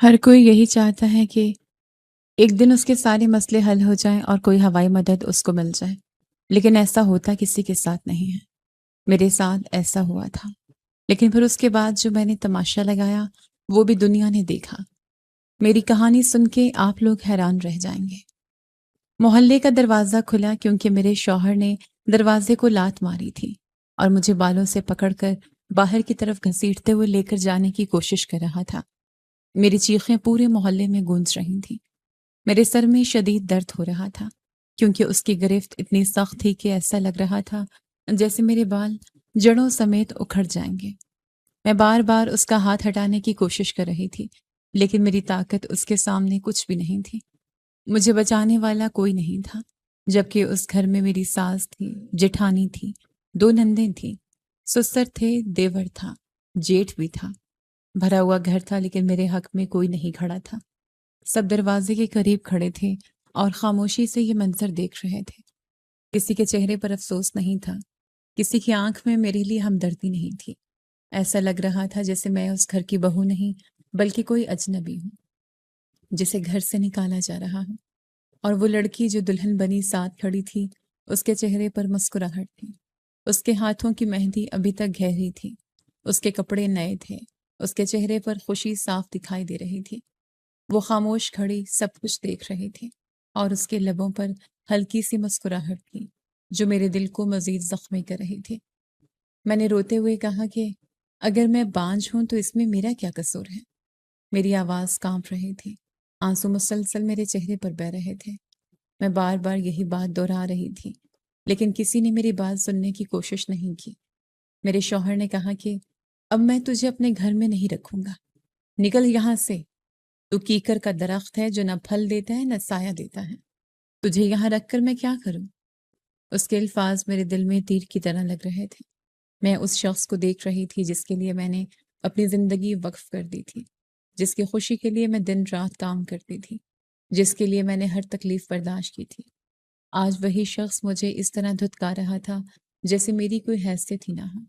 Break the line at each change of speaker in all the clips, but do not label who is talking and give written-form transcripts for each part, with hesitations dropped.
ہر کوئی یہی چاہتا ہے کہ ایک دن اس کے سارے مسئلے حل ہو جائیں اور کوئی ہوائی مدد اس کو مل جائے، لیکن ایسا ہوتا کسی کے ساتھ نہیں ہے۔ میرے ساتھ ایسا ہوا تھا، لیکن پھر اس کے بعد جو میں نے تماشا لگایا وہ بھی دنیا نے دیکھا۔ میری کہانی سن کے آپ لوگ حیران رہ جائیں گے۔ محلے کا دروازہ کھلا کیونکہ میرے شوہر نے دروازے کو لات ماری تھی اور مجھے بالوں سے پکڑ کر باہر کی طرف گھسیٹتے ہوئے لے کر جانے کی کوشش کر رہا تھا۔ میری چیخیں پورے محلے میں گونج رہی تھیں۔ میرے سر میں شدید درد ہو رہا تھا کیونکہ اس کی گرفت اتنی سخت تھی کہ ایسا لگ رہا تھا جیسے میرے بال جڑوں سمیت اکھڑ جائیں گے۔ میں بار بار اس کا ہاتھ ہٹانے کی کوشش کر رہی تھی، لیکن میری طاقت اس کے سامنے کچھ بھی نہیں تھی۔ مجھے بچانے والا کوئی نہیں تھا، جبکہ اس گھر میں میری ساس تھی، جٹھانی تھی، دو نندیں تھیں، سسر تھے، دیور تھا، جیٹھ بھی تھا۔ بھرا ہوا گھر تھا لیکن میرے حق میں کوئی نہیں کھڑا تھا۔ سب دروازے کے قریب کھڑے تھے اور خاموشی سے یہ منظر دیکھ رہے تھے۔ کسی کے چہرے پر افسوس نہیں تھا، کسی کی آنکھ میں میرے لیے ہمدردی نہیں تھی۔ ایسا لگ رہا تھا جیسے میں اس گھر کی بہو نہیں بلکہ کوئی اجنبی ہوں جسے گھر سے نکالا جا رہا ہے۔ اور وہ لڑکی جو دلہن بنی ساتھ کھڑی تھی، اس کے چہرے پر مسکراہٹ تھی، اس کے ہاتھوں کی مہندی ابھی تک گہری تھی، اس کے کپڑے نئے تھے، اس کے چہرے پر خوشی صاف دکھائی دے رہی تھی۔ وہ خاموش کھڑی سب کچھ دیکھ رہی تھی اور اس کے لبوں پر ہلکی سی مسکراہٹ تھی جو میرے دل کو مزید زخمی کر رہی تھی۔ میں نے روتے ہوئے کہا کہ اگر میں بانجھ ہوں تو اس میں میرا کیا قصور ہے؟ میری آواز کانپ رہی تھی، آنسو مسلسل میرے چہرے پر بہہ رہے تھے۔ میں بار بار یہی بات دہرا رہی تھی، لیکن کسی نے میری بات سننے کی کوشش نہیں کی۔ میرے شوہر نے کہا کہ اب میں تجھے اپنے گھر میں نہیں رکھوں گا، نکل یہاں سے۔ تو کیکر کا درخت ہے جو نہ پھل دیتا ہے نہ سایہ دیتا ہے، تجھے یہاں رکھ کر میں کیا کروں؟ اس کے الفاظ میرے دل میں تیر کی طرح لگ رہے تھے۔ میں اس شخص کو دیکھ رہی تھی جس کے لیے میں نے اپنی زندگی وقف کر دی تھی، جس کی خوشی کے لیے میں دن رات کام کرتی تھی، جس کے لیے میں نے ہر تکلیف برداشت کی تھی۔ آج وہی شخص مجھے اس طرح دھتکار رہا تھا جیسے میری کوئی حیثیت ہی نہ ہو۔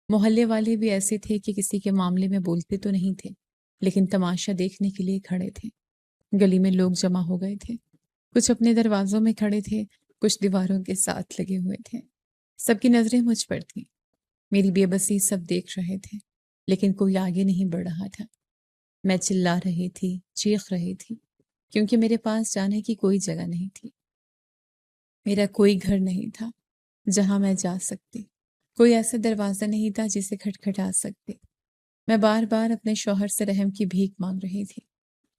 محلے والے بھی ایسے تھے کہ کسی کے معاملے میں بولتے تو نہیں تھے، لیکن تماشا دیکھنے کے لیے کھڑے تھے۔ گلی میں لوگ جمع ہو گئے تھے، کچھ اپنے دروازوں میں کھڑے تھے، کچھ دیواروں کے ساتھ لگے ہوئے تھے۔ سب کی نظریں مجھ پر تھیں۔ میری بے بسی سب دیکھ رہے تھے، لیکن کوئی آگے نہیں بڑھ رہا تھا۔ میں چلا رہی تھی، چیخ رہی تھی، کیونکہ میرے پاس جانے کی کوئی جگہ نہیں تھی۔ میرا کوئی گھر نہیں تھا جہاں میں جا سکتی، کوئی ایسا دروازہ نہیں تھا جسے کھٹکھٹا سکتی۔ میں بار بار اپنے شوہر سے رحم کی بھیک مانگ رہی تھی،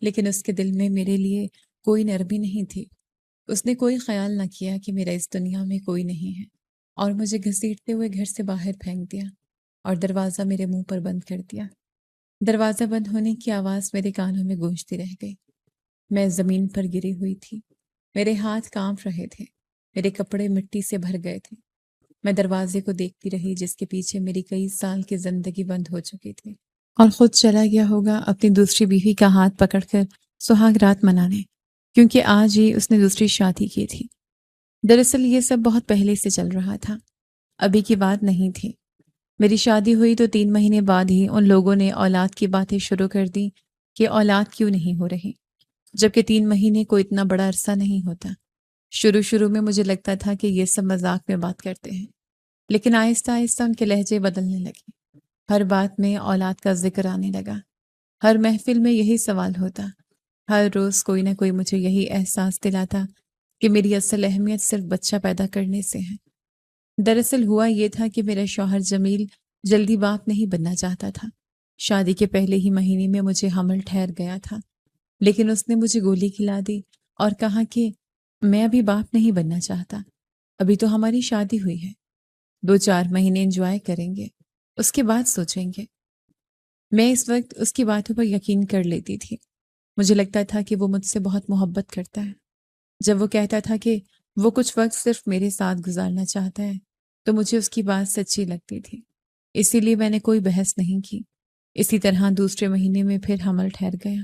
لیکن اس کے دل میں میرے لیے کوئی نرمی نہیں تھی۔ اس نے کوئی خیال نہ کیا کہ میرا اس دنیا میں کوئی نہیں ہے، اور مجھے گھسیٹتے ہوئے گھر سے باہر پھینک دیا اور دروازہ میرے منہ پر بند کر دیا۔ دروازہ بند ہونے کی آواز میرے کانوں میں گونجتی رہ گئی۔ میں زمین پر گری ہوئی تھی، میرے ہاتھ کانپ رہے تھے، میرے کپڑے مٹی سے بھر گئے تھے۔ میں دروازے کو دیکھتی رہی جس کے پیچھے میری کئی سال کی زندگی بند ہو چکی تھی، اور خود چلا گیا ہوگا اپنی دوسری بیوی کا ہاتھ پکڑ کر سہاگ رات منانے، کیونکہ آج ہی اس نے دوسری شادی کی تھی۔ دراصل یہ سب بہت پہلے سے چل رہا تھا، ابھی کی بات نہیں تھی۔ میری شادی ہوئی تو 3 مہینے بعد ہی ان لوگوں نے اولاد کی باتیں شروع کر دی کہ اولاد کیوں نہیں ہو رہی، جبکہ 3 مہینے کوئی اتنا بڑا عرصہ نہیں ہوتا۔ شروع میں مجھے لگتا تھا کہ یہ سب مذاق میں بات کرتے ہیں، لیکن آہستہ آہستہ ان کے لہجے بدلنے لگے۔ ہر بات میں اولاد کا ذکر آنے لگا، ہر محفل میں یہی سوال ہوتا، ہر روز کوئی نہ کوئی مجھے یہی احساس دلاتا کہ میری اصل اہمیت صرف بچہ پیدا کرنے سے ہے۔ دراصل ہوا یہ تھا کہ میرا شوہر جمیل جلدی باپ نہیں بننا چاہتا تھا۔ شادی کے پہلے ہی مہینے میں مجھے حمل ٹھہر گیا تھا، لیکن اس نے مجھے گولی کھلا دی اور کہا کہ میں ابھی باپ نہیں بننا چاہتا، ابھی تو ہماری شادی ہوئی ہے، 2-4 مہینے انجوائے کریں گے، اس کے بعد سوچیں گے۔ میں اس وقت اس کی باتوں پر یقین کر لیتی تھی۔ مجھے لگتا تھا کہ وہ مجھ سے بہت محبت کرتا ہے۔ جب وہ کہتا تھا کہ وہ کچھ وقت صرف میرے ساتھ گزارنا چاہتا ہے تو مجھے اس کی بات سچی لگتی تھی، اسی لیے میں نے کوئی بحث نہیں کی۔ اسی طرح دوسرے مہینے میں پھر حمل ٹھہر گیا،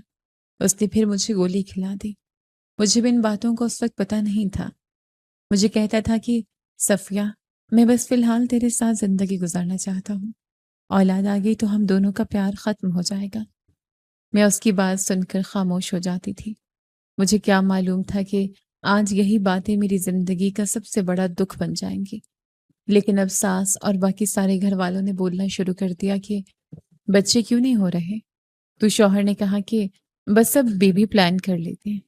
اس نے پھر مجھے گولی کھلا دی۔ مجھے بھی ان باتوں کو اس وقت پتہ نہیں تھا۔ مجھے کہتا تھا کہ صفیہ، میں بس فی الحال تیرے ساتھ زندگی گزارنا چاہتا ہوں، اولاد آ گئی تو ہم دونوں کا پیار ختم ہو جائے گا۔ میں اس کی بات سن کر خاموش ہو جاتی تھی۔ مجھے کیا معلوم تھا کہ آج یہی باتیں میری زندگی کا سب سے بڑا دکھ بن جائیں گی۔ لیکن اب ساس اور باقی سارے گھر والوں نے بولنا شروع کر دیا کہ بچے کیوں نہیں ہو رہے؟ تو شوہر نے کہا کہ بس اب بیبی پلان کر لیتے ہیں۔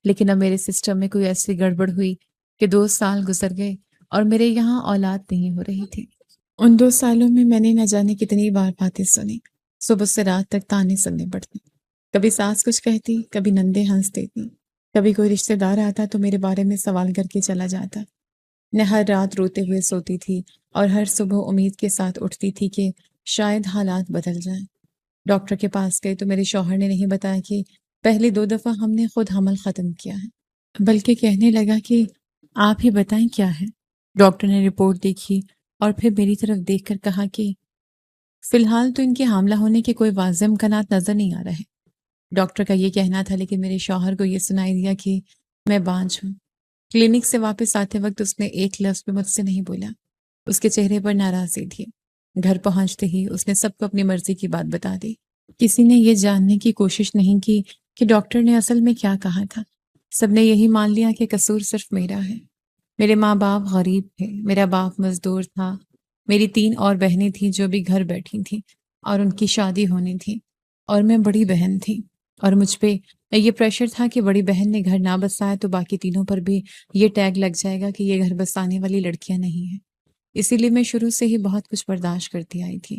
لیکن اب میرے سسٹم میں کوئی ایسی گڑبڑ ہوئی کہ 2 سال گزر گئے اور میرے یہاں اولاد نہیں ہو رہی تھی۔ ان 2 سالوں میں میں نے نہ جانے کتنی بار باتیں سنی، صبح سے رات تک تانے سننے پڑتے۔ کبھی ساس کچھ کہتی، کبھی نندے ہنس دیتی، کبھی کوئی رشتہ دار آتا تو میرے بارے میں سوال کر کے چلا جاتا۔ میں ہر رات روتے ہوئے سوتی تھی اور ہر صبح امید کے ساتھ اٹھتی تھی کہ شاید حالات بدل جائیں۔ ڈاکٹر کے پاس گئے تو میرے شوہر نے نہیں بتایا کہ پہلی 2 دفعہ ہم نے خود حمل ختم کیا ہے، بلکہ کہنے لگا کہ آپ ہی بتائیں کیا ہے۔ ڈاکٹر نے رپورٹ دیکھی اور پھر میری طرف دیکھ کر کہا کہ فی الحال تو ان کے حاملہ ہونے کے کوئی واضح امکانات نظر نہیں آ رہے۔ ڈاکٹر کا یہ کہنا تھا، لیکن میرے شوہر کو یہ سنائی دیا کہ میں بانجھ ہوں۔ کلینک سے واپس آتے وقت اس نے ایک لفظ بھی مجھ سے نہیں بولا۔ اس کے چہرے پر ناراضی تھی۔ گھر پہنچتے ہی اس نے سب کو اپنی مرضی کی بات بتا دی۔ کسی نے یہ جاننے کی کوشش نہیں کی کہ ڈاکٹر نے اصل میں کیا کہا تھا۔ سب نے یہی مان لیا کہ قصور صرف میرا ہے۔ میرے ماں باپ غریب تھے، میرا باپ مزدور تھا، میری 3 اور بہنیں تھیں جو بھی گھر بیٹھی تھیں اور ان کی شادی ہونی تھی، اور میں بڑی بہن تھی، اور مجھ پہ یہ پریشر تھا کہ بڑی بہن نے گھر نہ بسایا تو باقی تینوں پر بھی یہ ٹیگ لگ جائے گا کہ یہ گھر بسانے والی لڑکیاں نہیں ہیں۔ اسی لیے میں شروع سے ہی بہت کچھ برداشت کرتی آئی تھی۔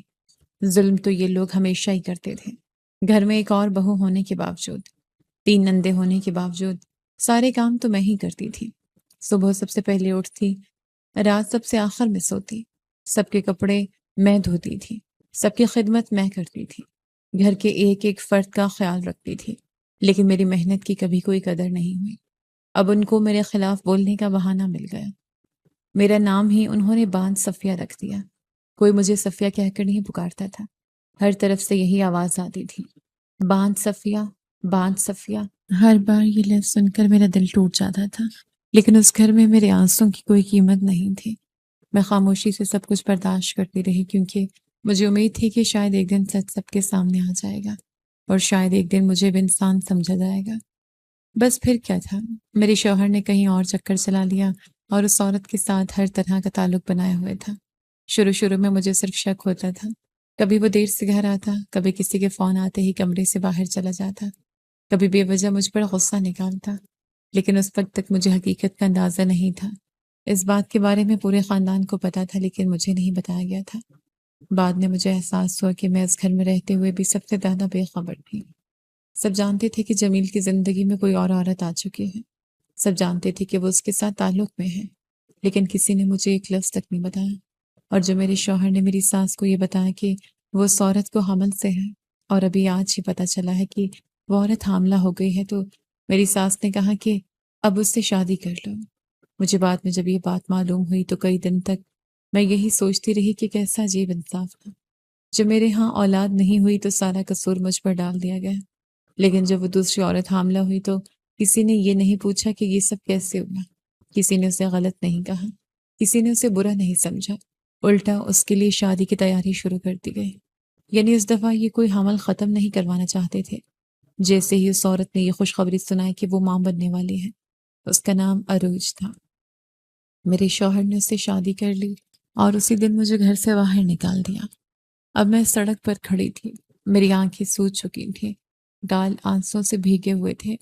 ظلم تو یہ لوگ ہمیشہ ہی کرتے تھے۔ گھر میں ایک اور بہو ہونے کے باوجود، 3 نندے ہونے کے باوجود سارے کام تو میں ہی کرتی تھی۔ صبح سب سے پہلے اٹھتی، رات سب سے آخر میں سوتی، سب کے کپڑے میں دھوتی تھی، سب کی خدمت میں کرتی تھی، گھر کے ایک ایک فرد کا خیال رکھتی تھی۔ لیکن میری محنت کی کبھی کوئی قدر نہیں ہوئی۔ اب ان کو میرے خلاف بولنے کا بہانہ مل گیا۔ میرا نام ہی انہوں نے باندھ صفیہ رکھ دیا۔ کوئی مجھے صفیہ کہہ کر نہیں پکارتا تھا، ہر طرف سے یہی آواز آتی تھی، باندھ صفیہ، باندھ صفیہ۔ ہر بار یہ لفظ سن کر میرا دل ٹوٹ جاتا تھا، لیکن اس گھر میں میرے آنسوں کی کوئی قیمت نہیں تھی۔ میں خاموشی سے سب کچھ برداشت کرتی رہی، کیونکہ مجھے امید تھی کہ شاید ایک دن سچ سب کے سامنے آ جائے گا، اور شاید ایک دن مجھے بھی انسان سمجھا جائے گا۔ بس پھر کیا تھا، میرے شوہر نے کہیں اور چکر چلا لیا اور اس عورت کے ساتھ ہر طرح کا تعلق بنائے ہوئے تھا۔ شروع میں مجھے صرف شک ہوتا تھا، کبھی وہ دیر سے گھر آتا، کبھی کسی کے فون آتے ہی کمرے سے باہر چلا جاتا، کبھی بے وجہ مجھ پر غصہ نکالتا، لیکن اس وقت تک مجھے حقیقت کا اندازہ نہیں تھا۔ اس بات کے بارے میں پورے خاندان کو پتا تھا، لیکن مجھے نہیں بتایا گیا تھا۔ بعد میں مجھے احساس ہوا کہ میں اس گھر میں رہتے ہوئے بھی سب سے زیادہ بے خبر تھی۔ سب جانتے تھے کہ جمیل کی زندگی میں کوئی اور عورت آ چکی ہے، سب جانتے تھے کہ وہ اس کے ساتھ تعلق میں ہے، لیکن کسی نے مجھے ایک لفظ تک نہیں بتایا۔ اور جو میرے شوہر نے میری ساس کو یہ بتایا کہ وہ اس عورت کو حمل سے ہے، اور ابھی آج ہی پتہ چلا ہے کہ وہ عورت حاملہ ہو گئی ہے، تو میری ساس نے کہا کہ اب اس سے شادی کر لو۔ مجھے بعد میں جب یہ بات معلوم ہوئی تو کئی دن تک میں یہی سوچتی رہی کہ کیسا عجیب انصاف تھا۔ جب میرے ہاں اولاد نہیں ہوئی تو سارا قصور مجھ پر ڈال دیا گیا، لیکن جب وہ دوسری عورت حاملہ ہوئی تو کسی نے یہ نہیں پوچھا کہ یہ سب کیسے ہوا۔ کسی نے اسے غلط نہیں کہا، کسی نے اسے برا نہیں سمجھا، الٹا اس کے لیے شادی کی تیاری شروع کر دی گئی۔ یعنی اس دفعہ یہ کوئی حمل ختم نہیں کروانا چاہتے تھے۔ جیسے ہی اس عورت نے یہ خوشخبری سنائی کہ وہ ماں بننے والی ہے، اس کا نام عروج تھا، میرے شوہر نے اس سے شادی کر لی اور اسی دن مجھے گھر سے باہر نکال دیا۔ اب میں سڑک پر کھڑی تھی، میری آنکھیں سوج چکی تھیں، گال آنسوں سے بھیگے ہوئے تھے،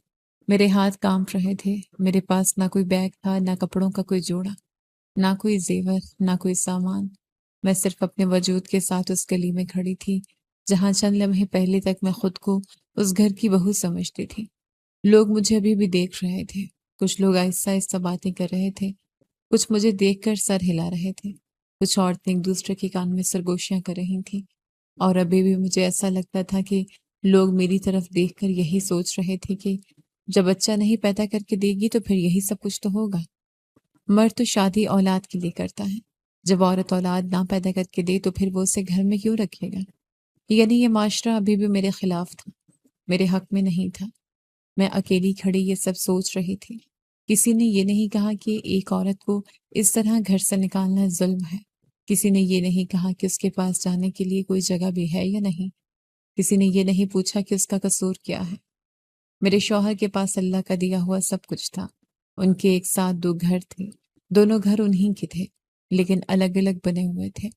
میرے ہاتھ کانپ رہے تھے۔ میرے پاس نہ کوئی بیگ تھا، نہ کپڑوں کا کوئی جوڑا، نہ کوئی زیور، نہ کوئی سامان۔ میں صرف اپنے وجود کے ساتھ اس گلی میں کھڑی تھی جہاں چند لمحے پہلے تک میں خود کو اس گھر کی بہو سمجھتی تھی۔ لوگ مجھے ابھی بھی دیکھ رہے تھے، کچھ لوگ آہستہ آہستہ باتیں کر رہے تھے، کچھ مجھے دیکھ کر سر ہلا رہے تھے، کچھ عورتیں ایک دوسرے کے کان میں سرگوشیاں کر رہی تھیں، اور ابھی بھی مجھے ایسا لگتا تھا کہ لوگ میری طرف دیکھ کر یہی سوچ رہے تھے کہ جب بچہ نہیں پیدا کر کے دے گی تو پھر یہی سب کچھ تو ہوگا۔ مرد تو شادی اولاد کے لیے کرتا ہے، جب عورت اولاد نہ پیدا کر کے دے تو پھر وہ اسے گھر میں کیوں رکھے گا؟ یعنی یہ معاشرہ ابھی بھی میرے خلاف تھا، میرے حق میں نہیں تھا۔ میں اکیلی کھڑی یہ سب سوچ رہی تھی۔ کسی نے یہ نہیں کہا کہ ایک عورت کو اس طرح گھر سے نکالنا ظلم ہے، کسی نے یہ نہیں کہا کہ اس کے پاس جانے کے لیے کوئی جگہ بھی ہے یا نہیں۔ کسی نے یہ نہیں پوچھا کہ اس کا قصور کیا ہے۔ میرے شوہر کے پاس اللہ کا دیا ہوا سب کچھ تھا۔ ان کے ایک ساتھ 2 گھر تھے، دونوں گھر انہی کے تھے، لیکن الگ الگ بنے ہوئے تھے۔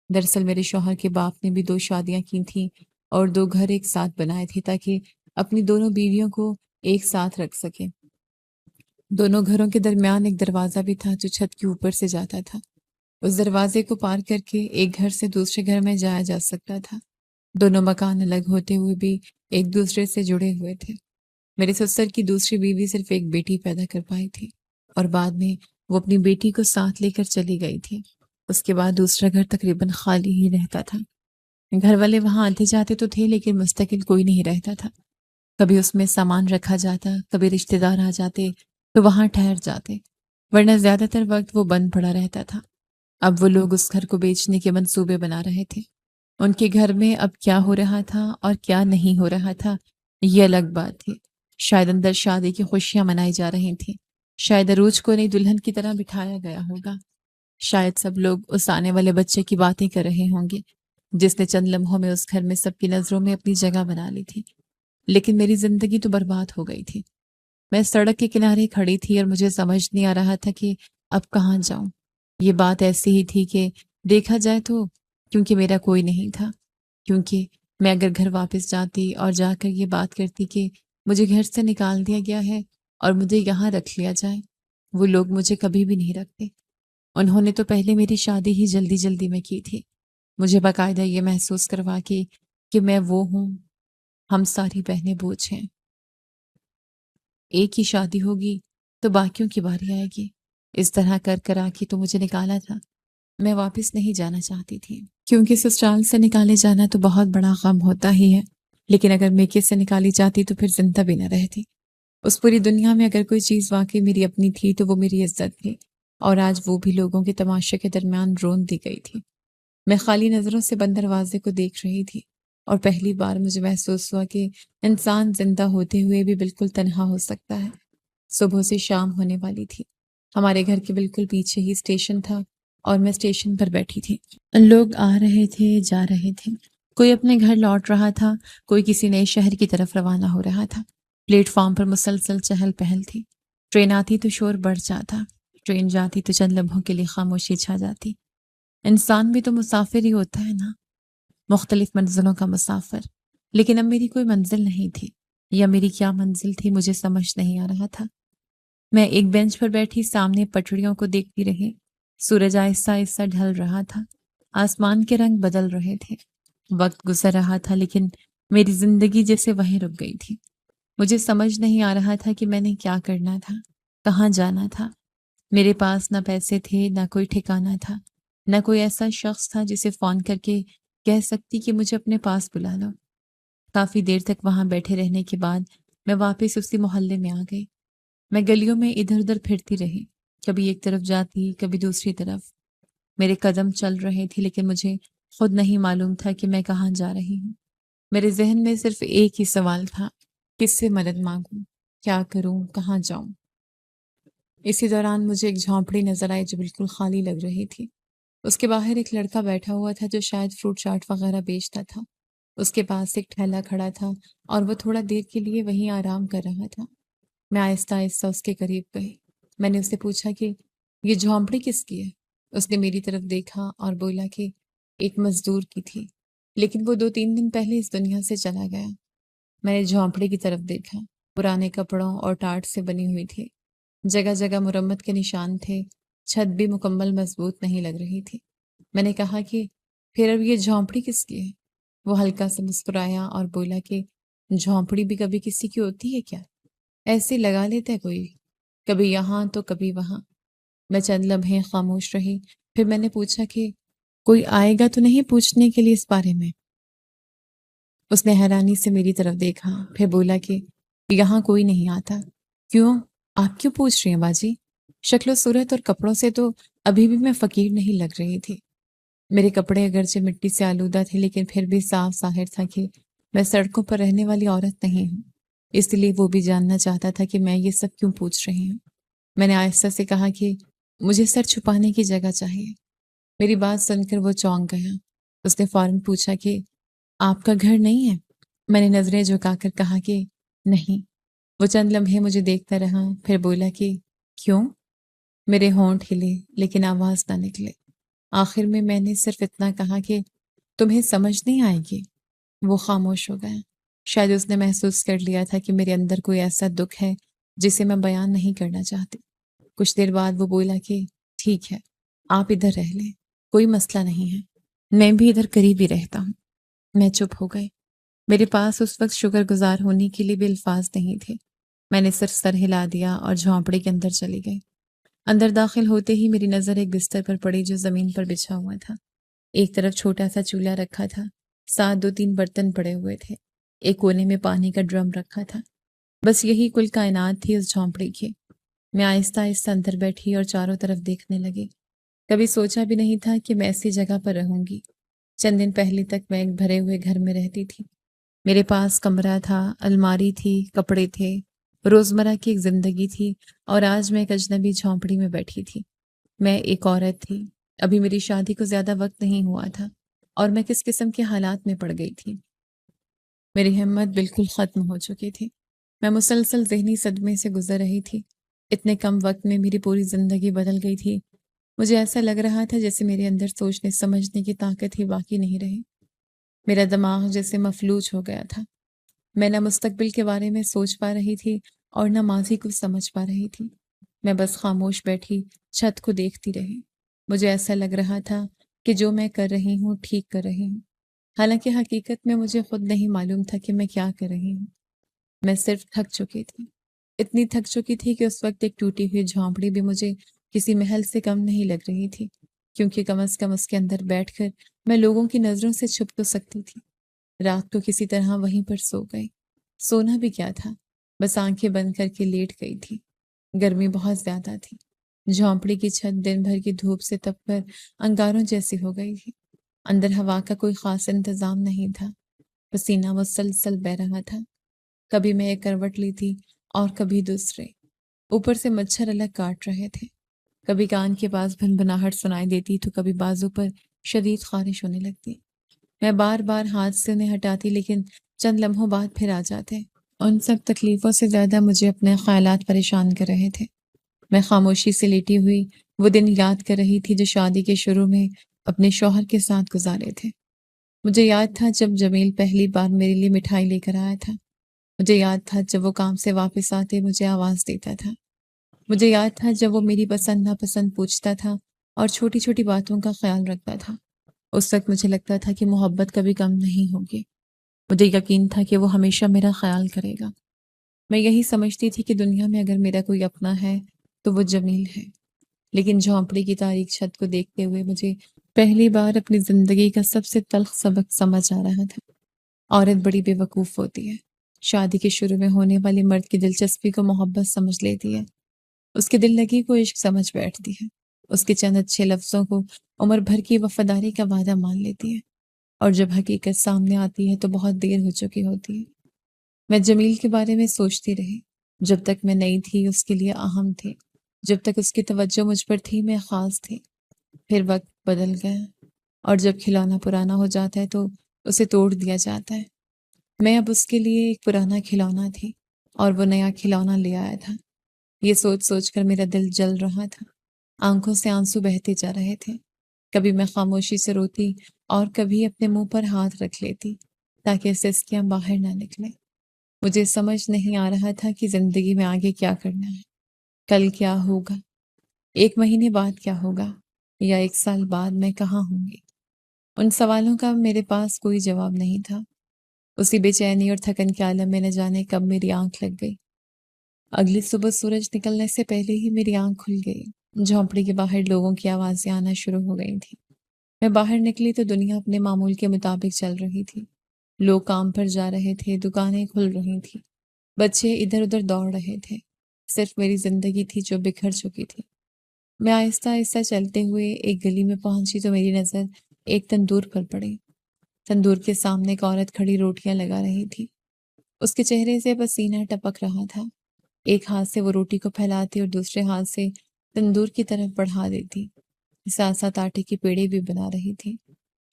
دراصل میرے شوہر کے باپ نے بھی 2 شادیاں کی تھیں اور 2 گھر ایک ساتھ بنائے تھے تاکہ اپنی دونوں بیویوں کو ایک ساتھ رکھ سکے۔ دونوں گھروں کے درمیان ایک دروازہ بھی تھا جو چھت کے اوپر سے جاتا تھا۔ اس دروازے کو پار کر کے ایک گھر سے دوسرے گھر میں جایا جا سکتا تھا۔ دونوں مکان الگ ہوتے ہوئے بھی ایک دوسرے سے جڑے ہوئے تھے۔ میرے سسر کی دوسری بیوی صرف ایک بیٹی پیدا کر پائی تھی اور بعد میں وہ اپنی بیٹی کو ساتھ لے کر چلی گئی تھی۔ اس کے بعد دوسرا گھر تقریباً خالی ہی رہتا تھا۔ گھر والے وہاں آتے جاتے تو تھے لیکن مستقل کوئی نہیں رہتا تھا۔ کبھی اس میں سامان رکھا جاتا، کبھی رشتہ دار آ جاتے تو وہاں ٹھہر جاتے، ورنہ زیادہ تر وقت وہ بند پڑا رہتا تھا۔ اب وہ لوگ اس گھر کو بیچنے کے منصوبے بنا رہے تھے۔ ان کے گھر میں اب کیا ہو رہا تھا اور کیا نہیں ہو رہا تھا یہ الگ بات تھی۔ شاید اندر شادی کی خوشیاں منائی جا رہی تھیں، شاید عروج کو نئی دلہن کی طرح بٹھایا گیا ہوگا، شاید سب لوگ اس آنے والے بچے کی باتیں کر رہے ہوں گے جس نے چند لمحوں میں اس گھر میں سب کی نظروں میں اپنی جگہ بنا لی تھی۔ لیکن میری زندگی تو برباد ہو گئی تھی۔ میں سڑک کے کنارے کھڑی تھی اور مجھے سمجھ نہیں آ رہا تھا کہ اب کہاں جاؤں۔ یہ بات ایسی ہی تھی کہ دیکھا جائے تو کیونکہ میرا کوئی نہیں تھا، کیونکہ میں اگر گھر واپس جاتی اور جا کر یہ بات کرتی کہ مجھے گھر سے نکال دیا گیا ہے اور مجھے یہاں رکھ لیا جائے، وہ لوگ مجھے کبھی بھی نہیں رکھتے۔ انہوں نے تو پہلے میری شادی ہی جلدی جلدی میں کی تھی، مجھے باقاعدہ یہ محسوس کروا کے کہ میں وہ ہوں، ہم ساری بہنیں بوجھ ہیں، ایک ہی شادی ہوگی تو باقیوں کی باری آئے گی۔ اس طرح کر کر آ کے تو مجھے نکالا تھا۔ میں واپس نہیں جانا چاہتی تھی کیونکہ سسرال سے نکالے جانا تو بہت بڑا غم ہوتا ہی ہے، لیکن اگر میکے سے نکالی جاتی تو پھر زندہ بھی نہ رہتی۔ اس پوری دنیا میں اگر کوئی چیز واقعی میری اپنی تھی تو وہ میری عزت تھی، اور آج وہ بھی لوگوں کے تماشے کے درمیان رون دی گئی تھی۔ میں خالی نظروں سے بند دروازے کو دیکھ رہی تھی اور پہلی بار مجھے محسوس ہوا کہ انسان زندہ ہوتے ہوئے بھی بالکل تنہا ہو سکتا ہے۔ صبح سے شام ہونے والی تھی۔ ہمارے گھر کے بالکل پیچھے ہی اسٹیشن تھا اور میں اسٹیشن پر بیٹھی تھی۔ لوگ آ رہے تھے، جا رہے تھے، کوئی اپنے گھر لوٹ رہا تھا، کوئی کسی نئے شہر کی طرف روانہ ہو رہا تھا۔ پلیٹ فارم پر مسلسل چہل پہل تھی۔ ٹرین آتی تو شور بڑھ جاتا، ٹرین جاتی تو چند لمحوں کے لیے خاموشی چھا جاتی۔ انسان بھی تو مسافر ہی ہوتا ہے نا، مختلف منزلوں کا مسافر۔ لیکن اب میری کوئی منزل نہیں تھی، یا میری کیا منزل تھی مجھے سمجھ نہیں آ رہا تھا۔ میں ایک بینچ پر بیٹھی سامنے پٹریوں کو دیکھتی رہی۔ سورج آہستہ آہستہ ڈھل رہا تھا، آسمان کے رنگ بدل رہے تھے، وقت گزر رہا تھا لیکن میری زندگی جیسے وہیں رک گئی تھی۔ مجھے سمجھ نہیں آ رہا تھا کہ میں نے کیا کرنا تھا، کہاں جانا تھا۔ میرے پاس نہ پیسے تھے، نہ کوئی ٹھکانہ تھا، نہ کوئی ایسا شخص تھا جسے فون کر کے کہہ سکتی کہ مجھے اپنے پاس بلا لو۔ کافی دیر تک وہاں بیٹھے رہنے کے بعد میں واپس اسی محلے میں آ گئی۔ میں گلیوں میں ادھر ادھر پھرتی رہی، کبھی ایک طرف جاتی، کبھی دوسری طرف۔ میرے قدم چل رہے تھے لیکن مجھے خود نہیں معلوم تھا کہ میں کہاں جا رہی ہوں۔ میرے ذہن میں صرف ایک ہی سوال تھا، کس سے مدد مانگوں، کیا کروں، کہاں جاؤں۔ اسی دوران مجھے ایک جھونپڑی نظر آئی جو بالکل خالی لگ رہی تھی۔ اس کے باہر ایک لڑکا بیٹھا ہوا تھا جو شاید فروٹ چاٹ وغیرہ بیچتا تھا۔ اس کے پاس ایک ٹھیلا کھڑا تھا اور وہ تھوڑا دیر کے لیے وہیں آرام کر رہا تھا۔ میں آہستہ آہستہ اس کے قریب گئی۔ میں نے اس سے پوچھا کہ یہ جھونپڑی کس کی ہے؟ اس نے میری طرف دیکھا اور بولا کہ ایک مزدور کی تھی، لیکن وہ 2-3 دن پہلے اس دنیا سے چلا گیا۔ میں نے جھونپڑی کی طرف دیکھا، پرانے کپڑوں اور ٹاٹ سے بنی ہوئی تھی، جگہ جگہ مرمت کے نشان تھے، چھت بھی مکمل مضبوط نہیں لگ رہی تھی۔ میں نے کہا کہ پھر اب یہ جھونپڑی کس کی ہے؟ وہ ہلکا سے مسکرایا اور بولا کہ جھونپڑی بھی کبھی کسی کی ہوتی ہے کیا؟ ایسے لگا لیتا ہے کوئی، کبھی یہاں تو کبھی وہاں۔ میں چند لمحے خاموش رہی، پھر میں نے پوچھا کہ کوئی آئے گا تو نہیں پوچھنے کے لیے اس بارے میں؟ اس نے حیرانی سے میری طرف دیکھا، پھر بولا کہ یہاں کوئی نہیں آتا۔ کیوں؟ آپ کیوں پوچھ رہی ہیں باجی؟ شکل و صورت اور کپڑوں سے تو ابھی بھی میں فقیر نہیں لگ رہی تھی۔ میرے کپڑے اگرچہ مٹی سے آلودہ تھے لیکن پھر بھی صاف ظاہر تھا کہ میں سڑکوں پر رہنے والی عورت نہیں ہوں۔ اس لیے وہ بھی جاننا چاہتا تھا کہ میں یہ سب کیوں پوچھ رہی ہوں۔ میں نے آہستہ سے کہا کہ مجھے سر چھپانے کی جگہ چاہیے۔ میری بات سن کر وہ چونک گیا۔ اس نے فوراً پوچھا کہ آپ کا گھر نہیں ہے؟ میں نے نظریں جھکا کر کہا کہ نہیں۔ وہ چند لمحے مجھے دیکھتا رہا، پھر بولا کہ کیوں؟ میرے ہونٹ ہلے لیکن آواز نہ نکلے۔ آخر میں نے صرف اتنا کہا کہ تمہیں سمجھ نہیں آئے گی۔ وہ خاموش ہو گیا۔ شاید اس نے محسوس کر لیا تھا کہ میرے اندر کوئی ایسا دکھ ہے جسے میں بیان نہیں کرنا چاہتی۔ کچھ دیر بعد وہ بولا کہ ٹھیک ہے، آپ ادھر رہ لیں، کوئی مسئلہ نہیں ہے، میں بھی ادھر قریب ہی رہتا ہوں۔ میں چپ ہو گئی۔ میرے پاس اس وقت شکر گزار ہونے کے لیے بھی الفاظ نہیں تھے۔ میں نے صرف سر ہلا دیا اور جھونپڑی کے اندر چلی گئی۔ اندر داخل ہوتے ہی میری نظر ایک بستر پر پڑی جو زمین پر بچھا ہوا تھا۔ ایک طرف چھوٹا سا چولہا رکھا تھا، ساتھ 2-3 برتن پڑے ہوئے تھے، ایک کونے میں پانی کا ڈرم رکھا تھا۔ بس یہی کل کائنات تھی اس جھونپڑی کی۔ میں آہستہ آہستہ اندر بیٹھی اور چاروں طرف دیکھنے لگی۔ کبھی سوچا بھی نہیں تھا کہ میں ایسی جگہ پر رہوں گی۔ چند دن پہلے تک میں ایک بھرے ہوئے گھر میں رہتی تھی۔ میرے پاس کمرہ تھا، الماری تھی، کپڑے تھے، روزمرہ کی ایک زندگی تھی، اور آج میں ایک اجنبی جھونپڑی میں بیٹھی تھی۔ میں ایک عورت تھی، ابھی میری شادی کو زیادہ وقت نہیں ہوا تھا، اور میں کس قسم کے حالات میں پڑ گئی تھی۔ میری ہمت بالکل ختم ہو چکی تھی۔ میں مسلسل ذہنی صدمے سے گزر رہی تھی۔ اتنے کم وقت میں میری پوری زندگی بدل گئی تھی۔ مجھے ایسا لگ رہا تھا جیسے میرے اندر سوچنے سمجھنے کی طاقت ہی باقی نہیں رہی۔ میرا دماغ جیسے مفلوج ہو گیا تھا۔ میں نہ مستقبل کے بارے میں سوچ پا رہی تھی اور نہ ماضی کو سمجھ پا رہی تھی۔ میں بس خاموش بیٹھی چھت کو دیکھتی رہی۔ مجھے ایسا لگ رہا تھا کہ جو میں کر رہی ہوں ٹھیک کر رہی ہوں، حالانکہ حقیقت میں مجھے خود نہیں معلوم تھا کہ میں کیا کر رہی ہوں۔ میں صرف تھک چکی تھی، اتنی تھک چکی تھی کہ اس وقت ایک ٹوٹی ہوئی جھونپڑی بھی مجھے کسی محل سے کم نہیں لگ رہی تھی، کیونکہ کم از کم اس کے اندر بیٹھ کر میں لوگوں کی نظروں سے چھپ تو سکتی تھی۔ رات کو کسی طرح وہیں پر سو گئی۔ سونا بھی کیا تھا، بس آنکھیں بند کر کے لیٹ گئی تھی۔ گرمی بہت زیادہ تھی۔ جھونپڑی کی چھت دن بھر کی دھوپ سے تپ کر انگاروں جیسی ہو گئی تھی۔ اندر ہوا کا کوئی خاص انتظام نہیں تھا۔ پسینہ مسلسل بہہ رہا تھا۔ کبھی میں ایک کروٹ لی تھی اور کبھی دوسرے۔ اوپر سے مچھر الگ کاٹ رہے تھے۔ کبھی کان کے پاس بھنبھناہٹ سنائی دیتی تو کبھی بازو پر شدید خارش ہونے لگتی۔ میں بار بار ہاتھ سے انہیں ہٹاتی لیکن چند لمحوں بعد پھر آ جاتے۔ ان سب تکلیفوں سے زیادہ مجھے اپنے خیالات پریشان کر رہے تھے۔ میں خاموشی سے لیٹی ہوئی وہ دن یاد کر رہی تھی جو شادی کے شروع میں اپنے شوہر کے ساتھ گزارے تھے۔ مجھے یاد تھا جب جمیل پہلی بار میرے لیے مٹھائی لے کر آیا تھا۔ مجھے یاد تھا جب وہ کام سے واپس آتے مجھے آواز دیتا تھا۔ مجھے یاد تھا جب وہ میری پسند ناپسند پوچھتا تھا اور چھوٹی چھوٹی باتوں کا خیال رکھتا تھا۔ اس وقت مجھے لگتا تھا کہ محبت کبھی کم نہیں ہوگی۔ مجھے یقین تھا کہ وہ ہمیشہ میرا خیال کرے گا۔ میں یہی سمجھتی تھی کہ دنیا میں اگر میرا کوئی اپنا ہے تو وہ جمیل ہے۔ لیکن جھونپڑی کی تاریک چھت کو دیکھتے ہوئے مجھے پہلی بار اپنی زندگی کا سب سے تلخ سبق سمجھ آ رہا تھا۔ عورت بڑی بے وقوف ہوتی ہے۔ شادی کے شروع میں ہونے والی مرد کی دلچسپی کو محبت سمجھ لیتی ہے، اس کے دل لگی کو عشق سمجھ بیٹھتی ہے، اس کے چند اچھے لفظوں کو عمر بھر کی وفاداری کا وعدہ مان لیتی ہے، اور جب حقیقت سامنے آتی ہے تو بہت دیر ہو چکی ہوتی ہے۔ میں جمیل کے بارے میں سوچتی رہی۔ جب تک میں نئی تھی اس کے لیے اہم تھی، جب تک اس کی توجہ مجھ پر تھی میں خاص تھی۔ پھر وقت بدل گیا، اور جب کھلونا پرانا ہو جاتا ہے تو اسے توڑ دیا جاتا ہے۔ میں اب اس کے لیے ایک پرانا کھلونا تھی، اور وہ نیا کھلونا لے آیا تھا۔ یہ سوچ سوچ کر میرا دل جل رہا تھا، آنکھوں سے آنسو بہتے جا رہے تھے۔ کبھی میں خاموشی سے روتی اور کبھی اپنے منہ پر ہاتھ رکھ لیتی تاکہ سسکیاں باہر نہ نکلیں۔ مجھے سمجھ نہیں آ رہا تھا کہ زندگی میں آگے کیا کرنا ہے، کل کیا ہوگا، 1 مہینے بعد کیا ہوگا، یا 1 سال بعد میں کہاں ہوں گی۔ ان سوالوں کا میرے پاس کوئی جواب نہیں تھا۔ اسی بے چینی اور تھکن کے عالم میں نہ جانے کب میری آنکھ لگ گئی۔ اگلی صبح سورج نکلنے سے پہلے ہی میری آنکھ کھل گئی۔ جھونپڑی کے باہر لوگوں کی آوازیں آنا شروع ہو گئی تھیں۔ میں باہر نکلی تو دنیا اپنے معمول کے مطابق چل رہی تھی۔ لوگ کام پر جا رہے تھے، دکانیں کھل رہی تھیں، بچے ادھر ادھر دوڑ رہے تھے۔ صرف میری زندگی تھی جو بکھر چکی تھی۔ میں آہستہ آہستہ چلتے ہوئے ایک گلی میں پہنچی تو میری نظر ایک تندور پر پڑی۔ تندور کے سامنے ایک عورت کھڑی روٹیاں لگا رہی تھی۔ اس کے چہرے سے پسینہ ٹپک رہا تھا۔ ایک ہاتھ سے وہ روٹی کو پھیلاتی اور دوسرے ہاتھ سے تندور کی طرف بڑھا دیتی۔ ساتھ ساتھ آٹے کی پیڑی بھی بنا رہی تھی،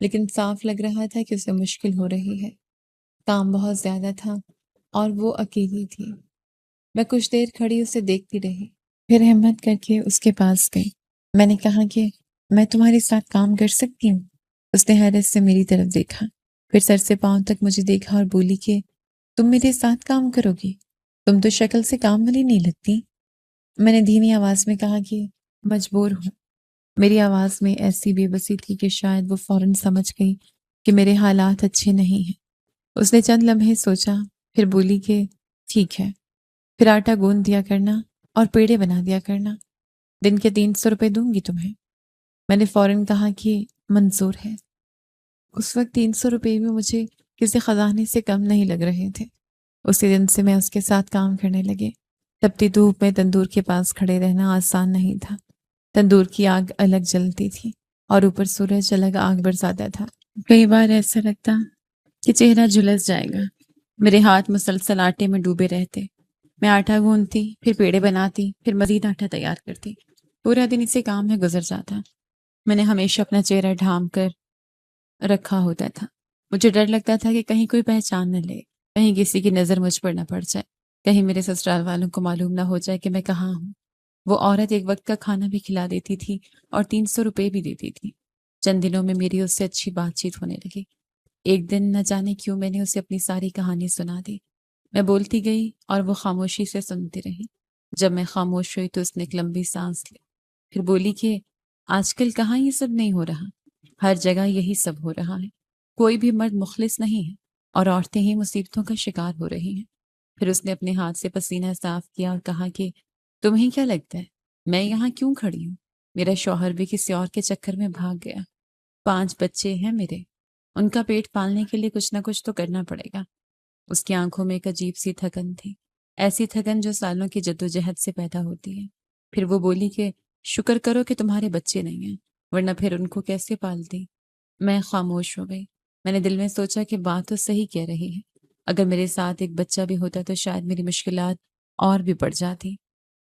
لیکن صاف لگ رہا تھا کہ اسے مشکل ہو رہی ہے۔ کام بہت زیادہ تھا اور وہ اکیلی تھی۔ میں کچھ دیر کھڑی اسے دیکھتی رہی، پھر ہمت کر کے اس کے پاس گئی۔ میں نے کہا کہ میں تمہارے ساتھ کام کر سکتی ہوں؟ اس نے حیرت سے میری طرف دیکھا، پھر سر سے پاؤں تک مجھے دیکھا اور بولی کہ تم میرے ساتھ کام کرو گی؟ تم تو شکل سے کام والی نہیں لگتی۔ میں نے دھیمی آواز میں کہا کہ مجبور ہوں۔ میری آواز میں ایسی بے بسی تھی کہ شاید وہ فوراً سمجھ گئی کہ میرے حالات اچھے نہیں ہیں۔ اس نے چند لمحے سوچا، پھر بولی کہ ٹھیک ہے، پھر آٹا گوندھ دیا کرنا اور پیڑے بنا دیا کرنا، دن کے 300 روپے دوں گی تمہیں۔ میں نے فوراً کہا کہ منظور ہے۔ اس وقت 300 روپے بھی مجھے کسی خزانے سے کم نہیں لگ رہے تھے۔ اسی دن سے میں اس کے ساتھ کام کرنے لگے۔ تپتی دھوپ میں تندور کے پاس کھڑے رہنا آسان نہیں تھا۔ تندور کی آگ الگ جلتی تھی اور اوپر سورج الگ آگ برساتا تھا۔ کئی بار ایسا لگتا کہ چہرہ جھلس جائے گا۔ میرے ہاتھ مسلسل آٹے میں ڈوبے رہتے۔ میں آٹا گوندتی، پھر پیڑے بناتی، پھر مزید آٹا تیار کرتی۔ پورا دن اسی کام میں گزر جاتا۔ میں نے ہمیشہ اپنا چہرہ ڈھانپ کر رکھا ہوتا تھا۔ مجھے ڈر لگتا تھا کہ کہیں کوئی پہچان نہ لے، کہیں کسی کی نظر مجھ پر نہ پڑ جائے، کہیں میرے سسرال والوں کو معلوم نہ ہو جائے کہ میں کہاں ہوں۔ وہ عورت ایک وقت کا کھانا بھی کھلا دیتی تھی اور 300 روپے بھی دیتی تھی۔ چند دنوں میں میری اس سے اچھی بات چیت ہونے لگی۔ ایک دن نہ جانے کیوں میں نے اسے اپنی ساری کہانی سنا دی۔ میں بولتی گئی اور وہ خاموشی سے سنتی رہی۔ جب میں خاموش ہوئی تو اس نے ایک لمبی سانس لی، پھر بولی کہ آج کل کہاں یہ سب نہیں ہو رہا، ہر جگہ یہی سب ہو رہا ہے۔ کوئی بھی مرد مخلص نہیں ہے اور عورتیں ہی مصیبتوں کا شکار ہو رہی ہیں۔ پھر اس نے اپنے ہاتھ سے پسینہ صاف کیا اور کہا کہ تمہیں کیا لگتا ہے میں یہاں کیوں کھڑی ہوں؟ میرا شوہر بھی کسی اور کے چکر میں بھاگ گیا۔ 5 بچے ہیں میرے، ان کا پیٹ پالنے کے لیے کچھ نہ کچھ تو کرنا پڑے گا۔ اس کی آنکھوں میں ایک عجیب سی تھکن تھی، ایسی تھکن جو سالوں کی جدوجہد سے پیدا ہوتی ہے۔ پھر وہ بولی کہ شکر کرو کہ تمہارے بچے نہیں ہیں، ورنہ پھر ان کو کیسے پالتی؟ میں خاموش ہو گئی۔ میں نے دل میں سوچا کہ بات تو صحیح کہہ رہی ہے، اگر میرے ساتھ ایک بچہ بھی ہوتا تو شاید میری مشکلات اور بھی بڑھ جاتی۔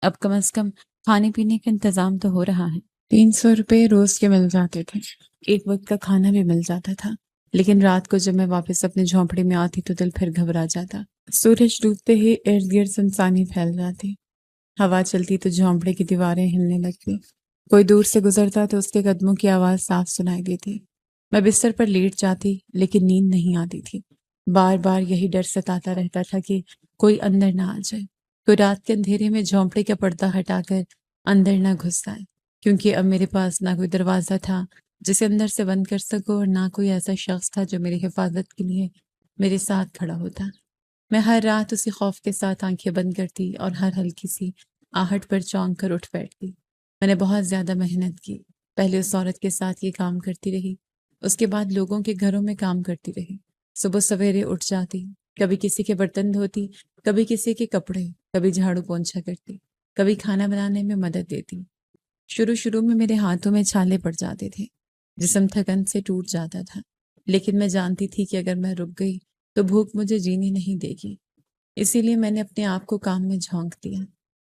اب کم از کم کھانے پینے کا انتظام تو ہو رہا ہے۔ 300 روپے روز کے مل جاتے تھے، ایک وقت کا کھانا بھی مل جاتا تھا، لیکن رات کو جب میں واپس اپنے جھونپڑی میں آتی تو دل پھر گھبرا جاتا۔ سورج ڈوبتے ہی ارد گرد سنسانی پھیل جاتی، ہوا چلتی تو جھونپڑے کی دیواریں ہلنے لگتی، کوئی دور سے گزرتا تو اس کے قدموں کی آواز صاف سنائی دیتی۔ میں بستر پر لیٹ جاتی لیکن نیند نہیں آتی تھی۔ بار بار یہی ڈر ستاتا رہتا تھا کہ کوئی اندر نہ آ جائے، کوئی رات کے اندھیرے میں جھونپڑے کا پردہ ہٹا کر اندر نہ گھس آئے، کیونکہ اب میرے پاس نہ کوئی دروازہ تھا جسے اندر سے بند کر سکو اور نہ کوئی ایسا شخص تھا جو میری حفاظت کے لیے میرے ساتھ کھڑا ہوتا۔ میں ہر رات اسی خوف کے ساتھ آنکھیں بند کرتی اور ہر ہلکی سی آہٹ پر چونک کر اٹھ بیٹھتی۔ میں نے بہت زیادہ محنت کی، پہلے اس عورت کے ساتھ یہ کام کرتی رہی، اس کے بعد لوگوں کے گھروں میں کام کرتی رہی۔ صبح سویرے اٹھ جاتی، کبھی کسی کے برتن دھوتی، کبھی کسی کے کپڑے، کبھی جھاڑو پونچھا کرتی، کبھی کھانا بنانے میں مدد دیتی۔ شروع میں میرے ہاتھوں میں چھالے پڑ جاتے تھے، جسم تھکن سے ٹوٹ جاتا تھا، لیکن میں جانتی تھی کہ اگر میں رک گئی تو بھوک مجھے جینے نہیں دے گی۔ اسی لیے میں نے اپنے آپ کو کام میں جھونک دیا۔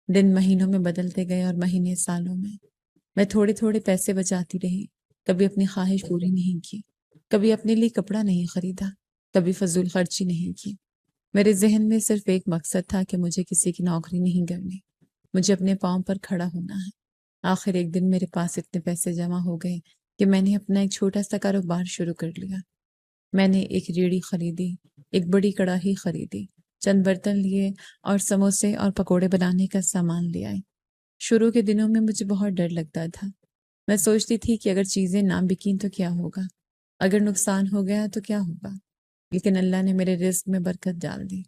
دن مہینوں میں بدلتے گئے اور مہینے سالوں میں۔ میں تھوڑے تھوڑے پیسے بچاتی رہی، کبھی اپنی خواہش پوری نہیں کی، کبھی اپنے لیے کپڑا نہیں خریدا، کبھی فضول خرچی نہیں کی۔ میرے ذہن میں صرف ایک مقصد تھا کہ مجھے کسی کی نوکری نہیں کرنی، مجھے اپنے پاؤں پر کھڑا ہونا ہے۔ آخر ایک دن میرے پاس اتنے پیسے جمع ہو گئے کہ میں نے اپنا ایک چھوٹا سا کاروبار شروع کر لیا۔ میں نے ایک ریڑھی خریدی، ایک بڑی کڑاہی خریدی، چند برتن لیے اور سموسے اور پکوڑے بنانے کا سامان لے آئی۔ شروع کے دنوں میں مجھے بہت ڈر لگتا تھا۔ میں سوچتی تھی کہ اگر چیزیں نہ بکیں تو کیا ہوگا، اگر نقصان ہو گیا تو کیا ہوگا، لیکن اللہ نے میرے رزق میں برکت ڈال دی۔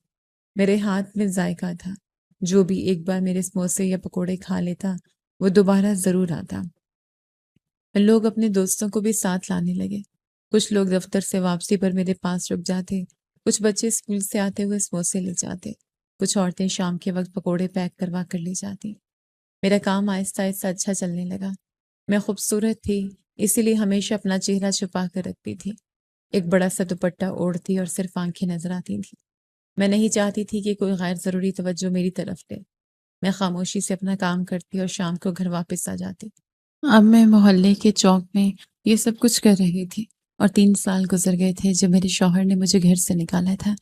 میرے ہاتھ میں ذائقہ تھا، جو بھی ایک بار میرے سموسے یا پکوڑے کھا لیتا وہ دوبارہ ضرور آتا۔ لوگ اپنے دوستوں کو بھی ساتھ لانے لگے، کچھ لوگ دفتر سے واپسی پر میرے پاس رک جاتے، کچھ بچے اسکول سے آتے ہوئے سموسے لے جاتے، کچھ عورتیں شام کے وقت پکوڑے پیک کروا کر لے جاتی۔ میرا کام آہستہ آہستہ اچھا چلنے لگا۔ میں خوبصورت تھی، اسی لیے ہمیشہ اپنا چہرہ چھپا کر رکھتی تھی، ایک بڑا سا دوپٹہ اوڑھتی اور صرف آنکھیں نظر آتی تھیں۔ میں نہیں چاہتی تھی کہ کوئی غیر ضروری توجہ میری طرف لے۔ میں خاموشی سے اپنا کام کرتی اور شام کو گھر واپس آ جاتی۔ اب میں محلے کے چوک میں یہ سب کچھ کر رہی تھی اور 3 سال گزر گئے تھے جب میرے شوہر نے مجھے گھر سے نکالا تھا۔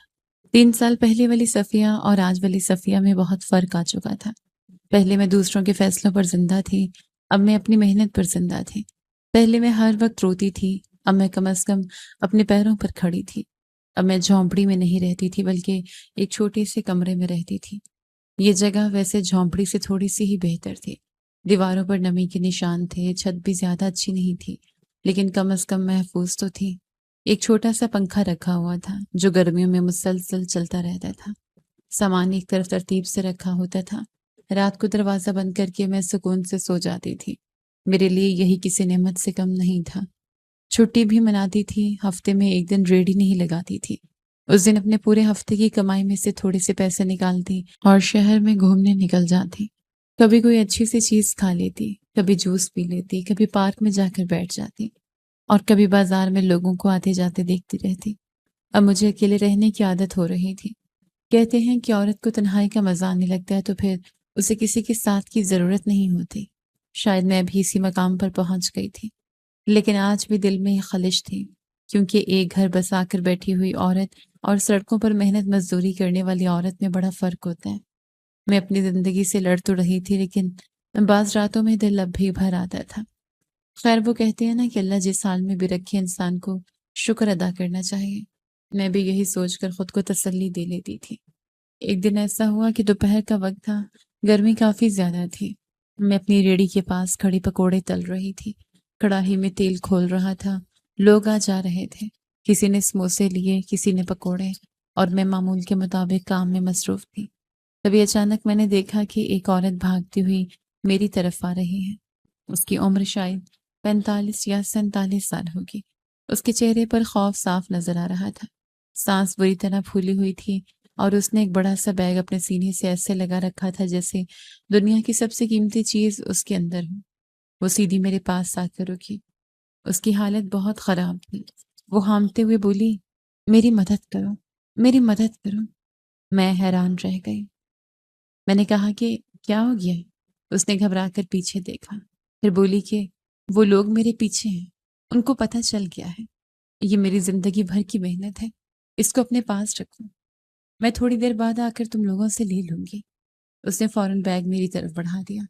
3 سال پہلے والی صفیہ اور آج والی صفیہ میں بہت فرق آ چکا تھا۔ پہلے میں دوسروں کے فیصلوں پر زندہ تھی، اب میں اپنی محنت پر زندہ تھی۔ پہلے میں ہر وقت روتی تھی، اب میں کم از کم اپنے پیروں پر کھڑی تھی۔ اب میں جھونپڑی میں نہیں رہتی تھی بلکہ ایک چھوٹے سے کمرے میں رہتی تھی۔ یہ جگہ ویسے جھونپڑی سے تھوڑی سی ہی بہتر تھی۔ دیواروں پر نمی کے نشان تھے، چھت بھی زیادہ اچھی نہیں تھی، لیکن کم از کم محفوظ تو تھی۔ ایک چھوٹا سا پنکھا رکھا ہوا تھا جو گرمیوں میں مسلسل چلتا رہتا تھا۔ سامان ایک طرف ترتیب سے رکھا ہوتا تھا۔ رات کو دروازہ بند کر کے میں سکون سے سو جاتی تھی۔ میرے لیے یہی کسی نعمت سے کم نہیں تھا۔ چھٹی بھی مناتی تھی، ہفتے میں ایک دن ریڑھی نہیں لگاتی تھی۔ اس دن اپنے پورے ہفتے کی کمائی میں سے تھوڑے سے پیسے نکالتی اور شہر میں گھومنے نکل جاتی۔ کبھی کوئی اچھی سی چیز کھا لیتی، کبھی جوس پی لیتی، کبھی پارک میں جا کر بیٹھ جاتی اور کبھی بازار میں لوگوں کو آتے جاتے دیکھتی رہتی۔ اب مجھے اکیلے رہنے کی عادت ہو رہی تھی۔ کہتے ہیں کہ عورت کو تنہائی کا مزہ آنے لگتا ہے تو پھر اسے کسی کے ساتھ کی ضرورت نہیں ہوتی۔ شاید میں بھی اسی مقام پر پہنچ گئی تھی، لیکن آج بھی دل میں یہ خلش تھی، کیونکہ ایک گھر بسا کر بیٹھی ہوئی عورت اور سڑکوں پر محنت مزدوری کرنے والی عورت میں بڑا فرق ہوتا ہے۔ میں اپنی زندگی سے لڑ تو رہی تھی، لیکن بعض راتوں میں دل اب بھی بھر آتا تھا۔ خیر، وہ کہتے ہیں نا کہ اللہ جس حال میں بھی رکھے انسان کو شکر ادا کرنا چاہیے۔ میں بھی یہی سوچ کر خود کو تسلی دے لیتی تھی۔ ایک دن ایسا ہوا کہ دوپہر کا وقت تھا، گرمی کافی زیادہ تھی۔ میں اپنی ریڑھی کے پاس کھڑی پکوڑے تل رہی تھی، کڑاہی میں تیل کھول رہا تھا۔ لوگ آ جا رہے تھے، کسی نے سموسے لیے، کسی نے پکوڑے، اور میں معمول کے مطابق کام میں مصروف تھی۔ تبھی اچانک میں نے دیکھا کہ ایک عورت بھاگتی ہوئی میری طرف آ رہی ہے۔ اس کی عمر شاید 45 یا 47 سال ہوگی۔ اس کے چہرے پر خوف صاف نظر آ رہا تھا۔ سانس بری طرح پھولی ہوئی تھی اور اس نے ایک بڑا سا بیگ اپنے سینے سے ایسے لگا رکھا تھا جیسے دنیا کی سب سے قیمتی چیز اس کے اندر ہو۔ وہ سیدھی میرے پاس آ کر رکی۔ اس کی حالت بہت خراب تھی۔ وہ ہامتے ہوئے بولی، میری مدد کرو، میری مدد کرو۔ میں حیران رہ گئی۔ میں نے کہا کہ کیا ہو گیا؟ اس نے گھبرا کر پیچھے دیکھا، پھر بولی کہ وہ لوگ میرے پیچھے ہیں، ان کو پتہ چل گیا ہے۔ یہ میری زندگی بھر کی محنت ہے، اس کو اپنے پاس رکھو، میں تھوڑی دیر بعد آ کر تم لوگوں سے لے لوں گی۔ اس نے فوراً بیگ میری طرف بڑھا دیا۔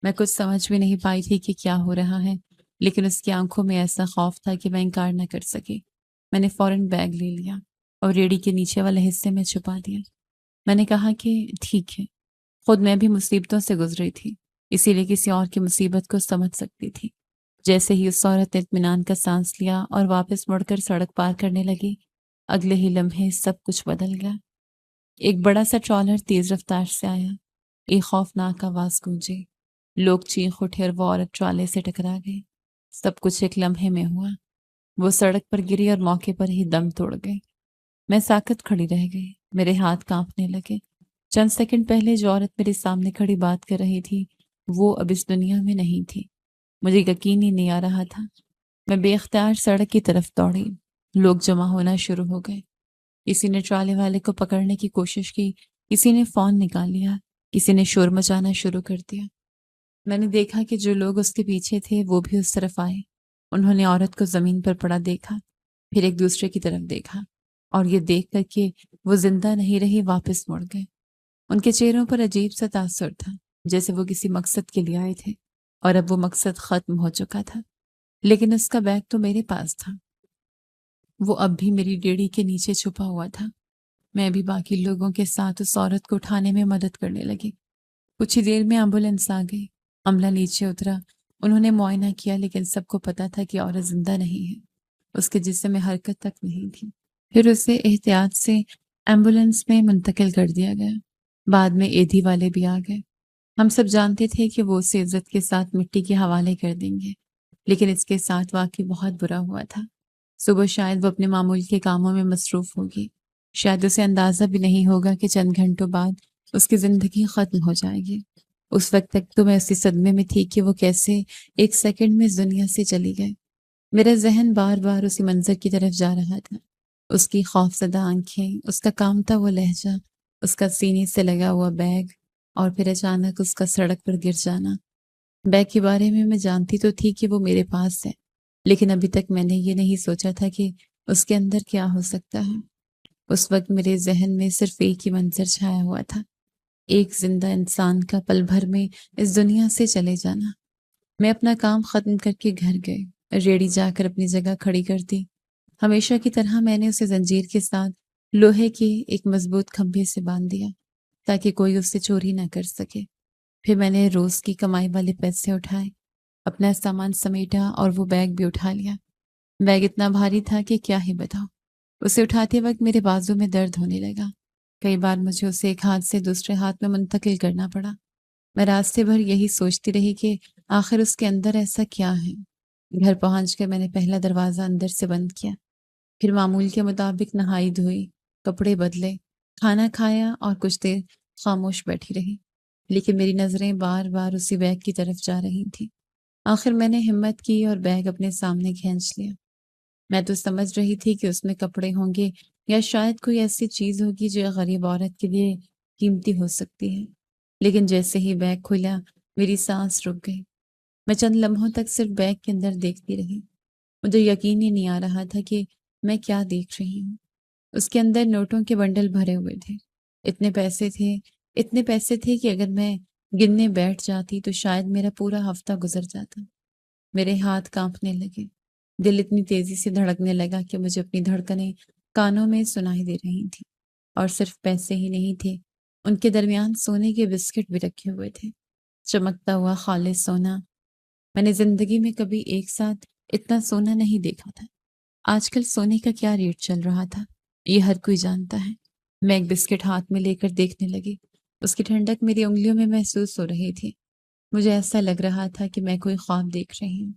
میں کچھ سمجھ بھی نہیں پائی تھی کہ کیا ہو رہا ہے، لیکن اس کی آنکھوں میں ایسا خوف تھا کہ میں انکار نہ کر سکی۔ میں نے فوراً بیگ لے لیا اور ریڑھی کے نیچے والے حصے میں چھپا دیا۔ میں نے کہا کہ ٹھیک ہے، خود میں بھی مصیبتوں سے گزری تھی، اسی لیے کسی اور کی مصیبت کو سمجھ سکتی تھی۔ جیسے ہی اس عورت نے اطمینان کا سانس لیا اور واپس مڑ کر سڑک پار کرنے لگی، اگلے ہی لمحے سب کچھ بدل گیا۔ ایک بڑا سا ٹرالر تیز رفتار سے آیا، ایک خوفناک آواز گونجی، لوگ چیخ اٹھے اور وہ عورت ٹرالے سے ٹکرا گئی۔ سب کچھ ایک لمحے میں ہوا۔ وہ سڑک پر گری اور موقع پر ہی دم توڑ گئی۔ میں ساکت کھڑی رہ گئی، میرے ہاتھ کانپنے لگے۔ چند سیکنڈ پہلے جو عورت میرے سامنے کھڑی بات کر رہی تھی وہ اب اس دنیا میں نہیں تھی۔ مجھے یقین ہی نہیں آ رہا تھا۔ میں بے اختیار سڑک کی طرف دوڑی۔ لوگ جمع ہونا شروع ہو گئے۔ کسی نے ٹرالے والے کو پکڑنے کی کوشش کی، کسی نے فون نکال لیا، کسی نے شور مچانا شروع کر دیا۔ میں نے دیکھا کہ جو لوگ اس کے پیچھے تھے وہ بھی اس طرف آئے۔ انہوں نے عورت کو زمین پر پڑا دیکھا، پھر ایک دوسرے کی طرف دیکھا اور یہ دیکھ کر کہ وہ زندہ نہیں رہی واپس مڑ گئے۔ ان کے چہروں پر عجیب سا تاثر تھا، جیسے وہ کسی مقصد کے لیے آئے تھے اور اب وہ مقصد ختم ہو چکا تھا۔ لیکن اس کا بیگ تو میرے پاس تھا، وہ اب بھی میری ریڑھی کے نیچے چھپا ہوا تھا۔ میں بھی باقی لوگوں کے ساتھ اس عورت کو اٹھانے میں مدد کرنے لگی۔ کچھ ہی دیر میں ایمبولینس آ گئی، عملہ نیچے اترا، انہوں نے معائنہ کیا، لیکن سب کو پتا تھا کہ عورت زندہ نہیں ہے، اس کے جسم میں حرکت تک نہیں تھی۔ پھر اسے احتیاط سے ایمبولینس میں منتقل کر دیا گیا۔ بعد میں ایدھی والے بھی آ گئے۔ ہم سب جانتے تھے کہ وہ اسے عزت کے ساتھ مٹی کے حوالے کر دیں گے، لیکن اس کے ساتھ واقعی بہت برا ہوا تھا۔ صبح شاید وہ اپنے معمول کے کاموں میں مصروف ہوگی، شاید اسے اندازہ بھی نہیں ہوگا کہ چند گھنٹوں بعد اس کی زندگی ختم ہو جائے گی۔ اس وقت تک تو میں اسی صدمے میں تھی کہ وہ کیسے ایک سیکنڈ میں اس دنیا سے چلی گئے۔ میرا ذہن بار بار اسی منظر کی طرف جا رہا تھا، اس کی خوفزدہ آنکھیں، اس کا کانپتا ہوا لہجہ، اس کا سینے سے لگا ہوا بیگ، اور پھر اچانک اس کا سڑک پر گر جانا۔ بیگ کے بارے میں جانتی تو تھی کہ وہ میرے پاس ہے، لیکن ابھی تک میں نے یہ نہیں سوچا تھا کہ اس کے اندر کیا ہو سکتا ہے۔ اس وقت میرے ذہن میں صرف ایک ہی منظر چھایا ہوا تھا، ایک زندہ انسان کا پل بھر میں اس دنیا سے چلے جانا۔ میں اپنا کام ختم کر کے گھر گئے، ریڑھی جا کر اپنی جگہ کھڑی کر دی۔ ہمیشہ کی طرح میں نے اسے زنجیر کے ساتھ لوہے کے ایک مضبوط کھمبے سے باندھ دیا تاکہ کوئی اسے چوری نہ کر سکے۔ پھر میں نے روز کی کمائی والے پیسے اٹھائے، اپنا سامان سمیٹا اور وہ بیگ بھی اٹھا لیا۔ بیگ اتنا بھاری تھا کہ کیا ہی بتاؤں۔ اسے اٹھاتے وقت میرے بازو میں درد ہونے لگا۔ کئی بار مجھے اسے ایک ہاتھ سے دوسرے ہاتھ میں منتقل کرنا پڑا۔ میں راستے بھر یہی سوچتی رہی کہ آخر اس کے اندر ایسا کیا ہے۔ گھر پہنچ کر میں نے پہلا دروازہ اندر سے بند کیا، پھر معمول کے مطابق نہائی دھوئی، کپڑے بدلے، کھانا کھایا اور کچھ دیر خاموش بیٹھی رہی، لیکن میری نظریں بار بار اسی بیگ کی طرف جا رہی تھیں۔ آخر میں نے ہمت کی اور بیگ اپنے سامنے کھینچ لیا۔ میں تو سمجھ رہی تھی کہ اس میں کپڑے ہوں گے یا شاید کوئی ایسی چیز ہوگی جو غریب عورت کے لیے قیمتی ہو سکتی ہے، لیکن جیسے ہی بیگ کھلا میری سانس رک گئی۔ میں چند لمحوں تک صرف بیگ کے اندر دیکھتی رہی۔ مجھے یقین ہی نہیں آ رہا تھا کہ میں کیا دیکھ رہی ہوں۔ اس کے اندر نوٹوں کے بنڈل بھرے ہوئے تھے۔ اتنے پیسے تھے کہ اگر میں گننے بیٹھ جاتی تو شاید میرا پورا ہفتہ گزر جاتا۔ میرے ہاتھ کانپنے لگے، دل اتنی تیزی سے دھڑکنے لگا کہ مجھے اپنی دھڑکنیں کانوں میں سنائی دے رہی تھیں۔ اور صرف پیسے ہی نہیں تھے، ان کے درمیان سونے کے بسکٹ بھی رکھے ہوئے تھے، چمکتا ہوا خالص سونا۔ میں نے زندگی میں کبھی ایک ساتھ اتنا سونا نہیں دیکھا تھا۔ آج کل سونے کا کیا ریٹ چل رہا تھا یہ ہر کوئی جانتا ہے۔ میں ایک بسکٹ ہاتھ میں لے کر دیکھنے لگی۔ اس کی ٹھنڈک میری انگلیوں میں محسوس ہو رہی تھی۔ مجھے ایسا لگ رہا تھا کہ میں کوئی خواب دیکھ رہی ہوں۔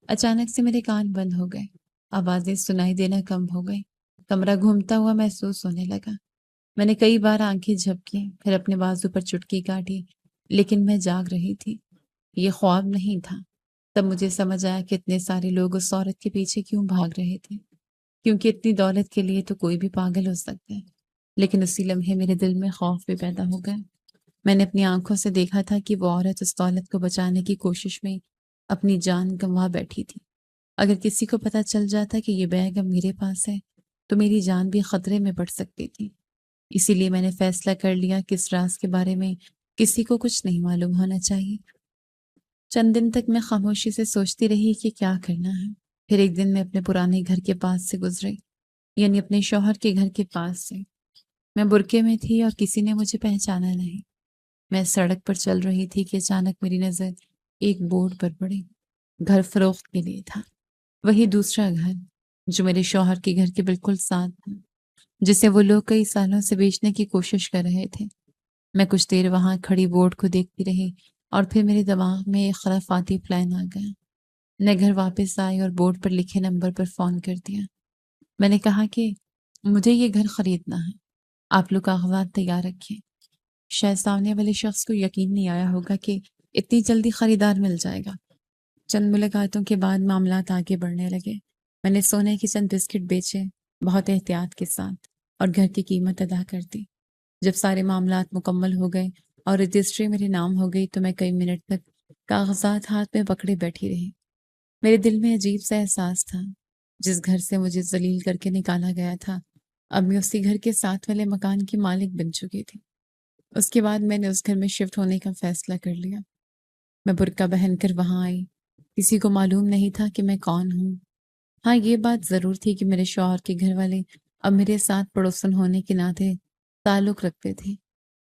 اچانک سے میرے کان بند ہو گئے، آوازیں سنائی دینا کم ہو گئی، کمرہ گھومتا ہوا محسوس ہونے لگا۔ میں نے کئی بار آنکھیں جھپکی، پھر اپنے بازو پر چٹکی کاٹی، لیکن میں جاگ رہی تھی۔ یہ خواب نہیں تھا۔ تب مجھے سمجھ آیا کہ اتنے سارے لوگ اس عورت کے پیچھے کیوں بھاگ رہے تھے، کیونکہ اتنی دولت کے لیے تو کوئی بھی پاگل ہو سکتا ہے۔ لیکن اسی لمحے میرے دل میں خوف بھی پیدا ہو گیا۔ میں نے اپنی آنکھوں سے دیکھا تھا کہ وہ عورت اس دولت کو بچانے کی کوشش میں اپنی جان گنوا بیٹھی تھی۔ اگر کسی کو پتہ چل جاتا کہ یہ بیگ اب میرے پاس ہے تو میری جان بھی خطرے میں پڑ سکتی تھی۔ اسی لیے میں نے فیصلہ کر لیا کہ اس راز کے بارے میں کسی کو کچھ نہیں معلوم ہونا چاہیے۔ چند دن تک میں خاموشی سے سوچتی رہی کہ کیا کرنا ہے۔ پھر ایک دن میں اپنے پرانے گھر کے پاس سے گزری، یعنی اپنے شوہر کے گھر کے پاس سے۔ میں برقعے میں تھی اور کسی نے مجھے پہچانا نہیں۔ میں سڑک پر چل رہی تھی کہ اچانک میری نظر ایک بورڈ پر پڑی۔ گھر فروخت کے لیے تھا، وہی دوسرا گھر جو میرے شوہر کے گھر کے بالکل ساتھ تھا، جسے وہ لوگ کئی سالوں سے بیچنے کی کوشش کر رہے تھے۔ میں کچھ دیر وہاں کھڑی بورڈ کو دیکھتی رہی اور پھر میرے دماغ میں ایک خرافاتی پلان آ گیا۔ میں گھر واپس آئی اور بورڈ پر لکھے نمبر پر فون کر دیا۔ میں نے کہا کہ مجھے یہ گھر خریدنا ہے، آپ لوگ کاغذات تیار رکھیں۔ شاید سامنے والے شخص کو یقین نہیں آیا ہوگا کہ اتنی جلدی خریدار مل جائے گا۔ چند ملاقاتوں کے بعد معاملات آگے بڑھنے لگے۔ میں نے سونے کے چند بسکٹ بیچے، بہت احتیاط کے ساتھ، اور گھر کی قیمت ادا کر دی۔ جب سارے معاملات مکمل ہو گئے اور رجسٹری میرے نام ہو گئی تو میں کئی منٹ تک کاغذات ہاتھ میں پکڑے بیٹھی رہی۔ میرے دل میں عجیب سا احساس تھا۔ جس گھر سے مجھے ذلیل کر کے نکالا گیا تھا، اب میں اسی گھر کے ساتھ والے مکان کی مالک بن چکی تھی۔ اس کے بعد میں نے اس گھر میں شفٹ ہونے کا فیصلہ کر لیا۔ میں برقع پہن کر وہاں آئی۔ کسی کو معلوم نہیں تھا کہ میں کون ہوں۔ ہاں، یہ بات ضرور تھی کہ میرے شوہر کے گھر والے اب میرے ساتھ پڑوسن ہونے کے ناطے تعلق رکھتے تھے۔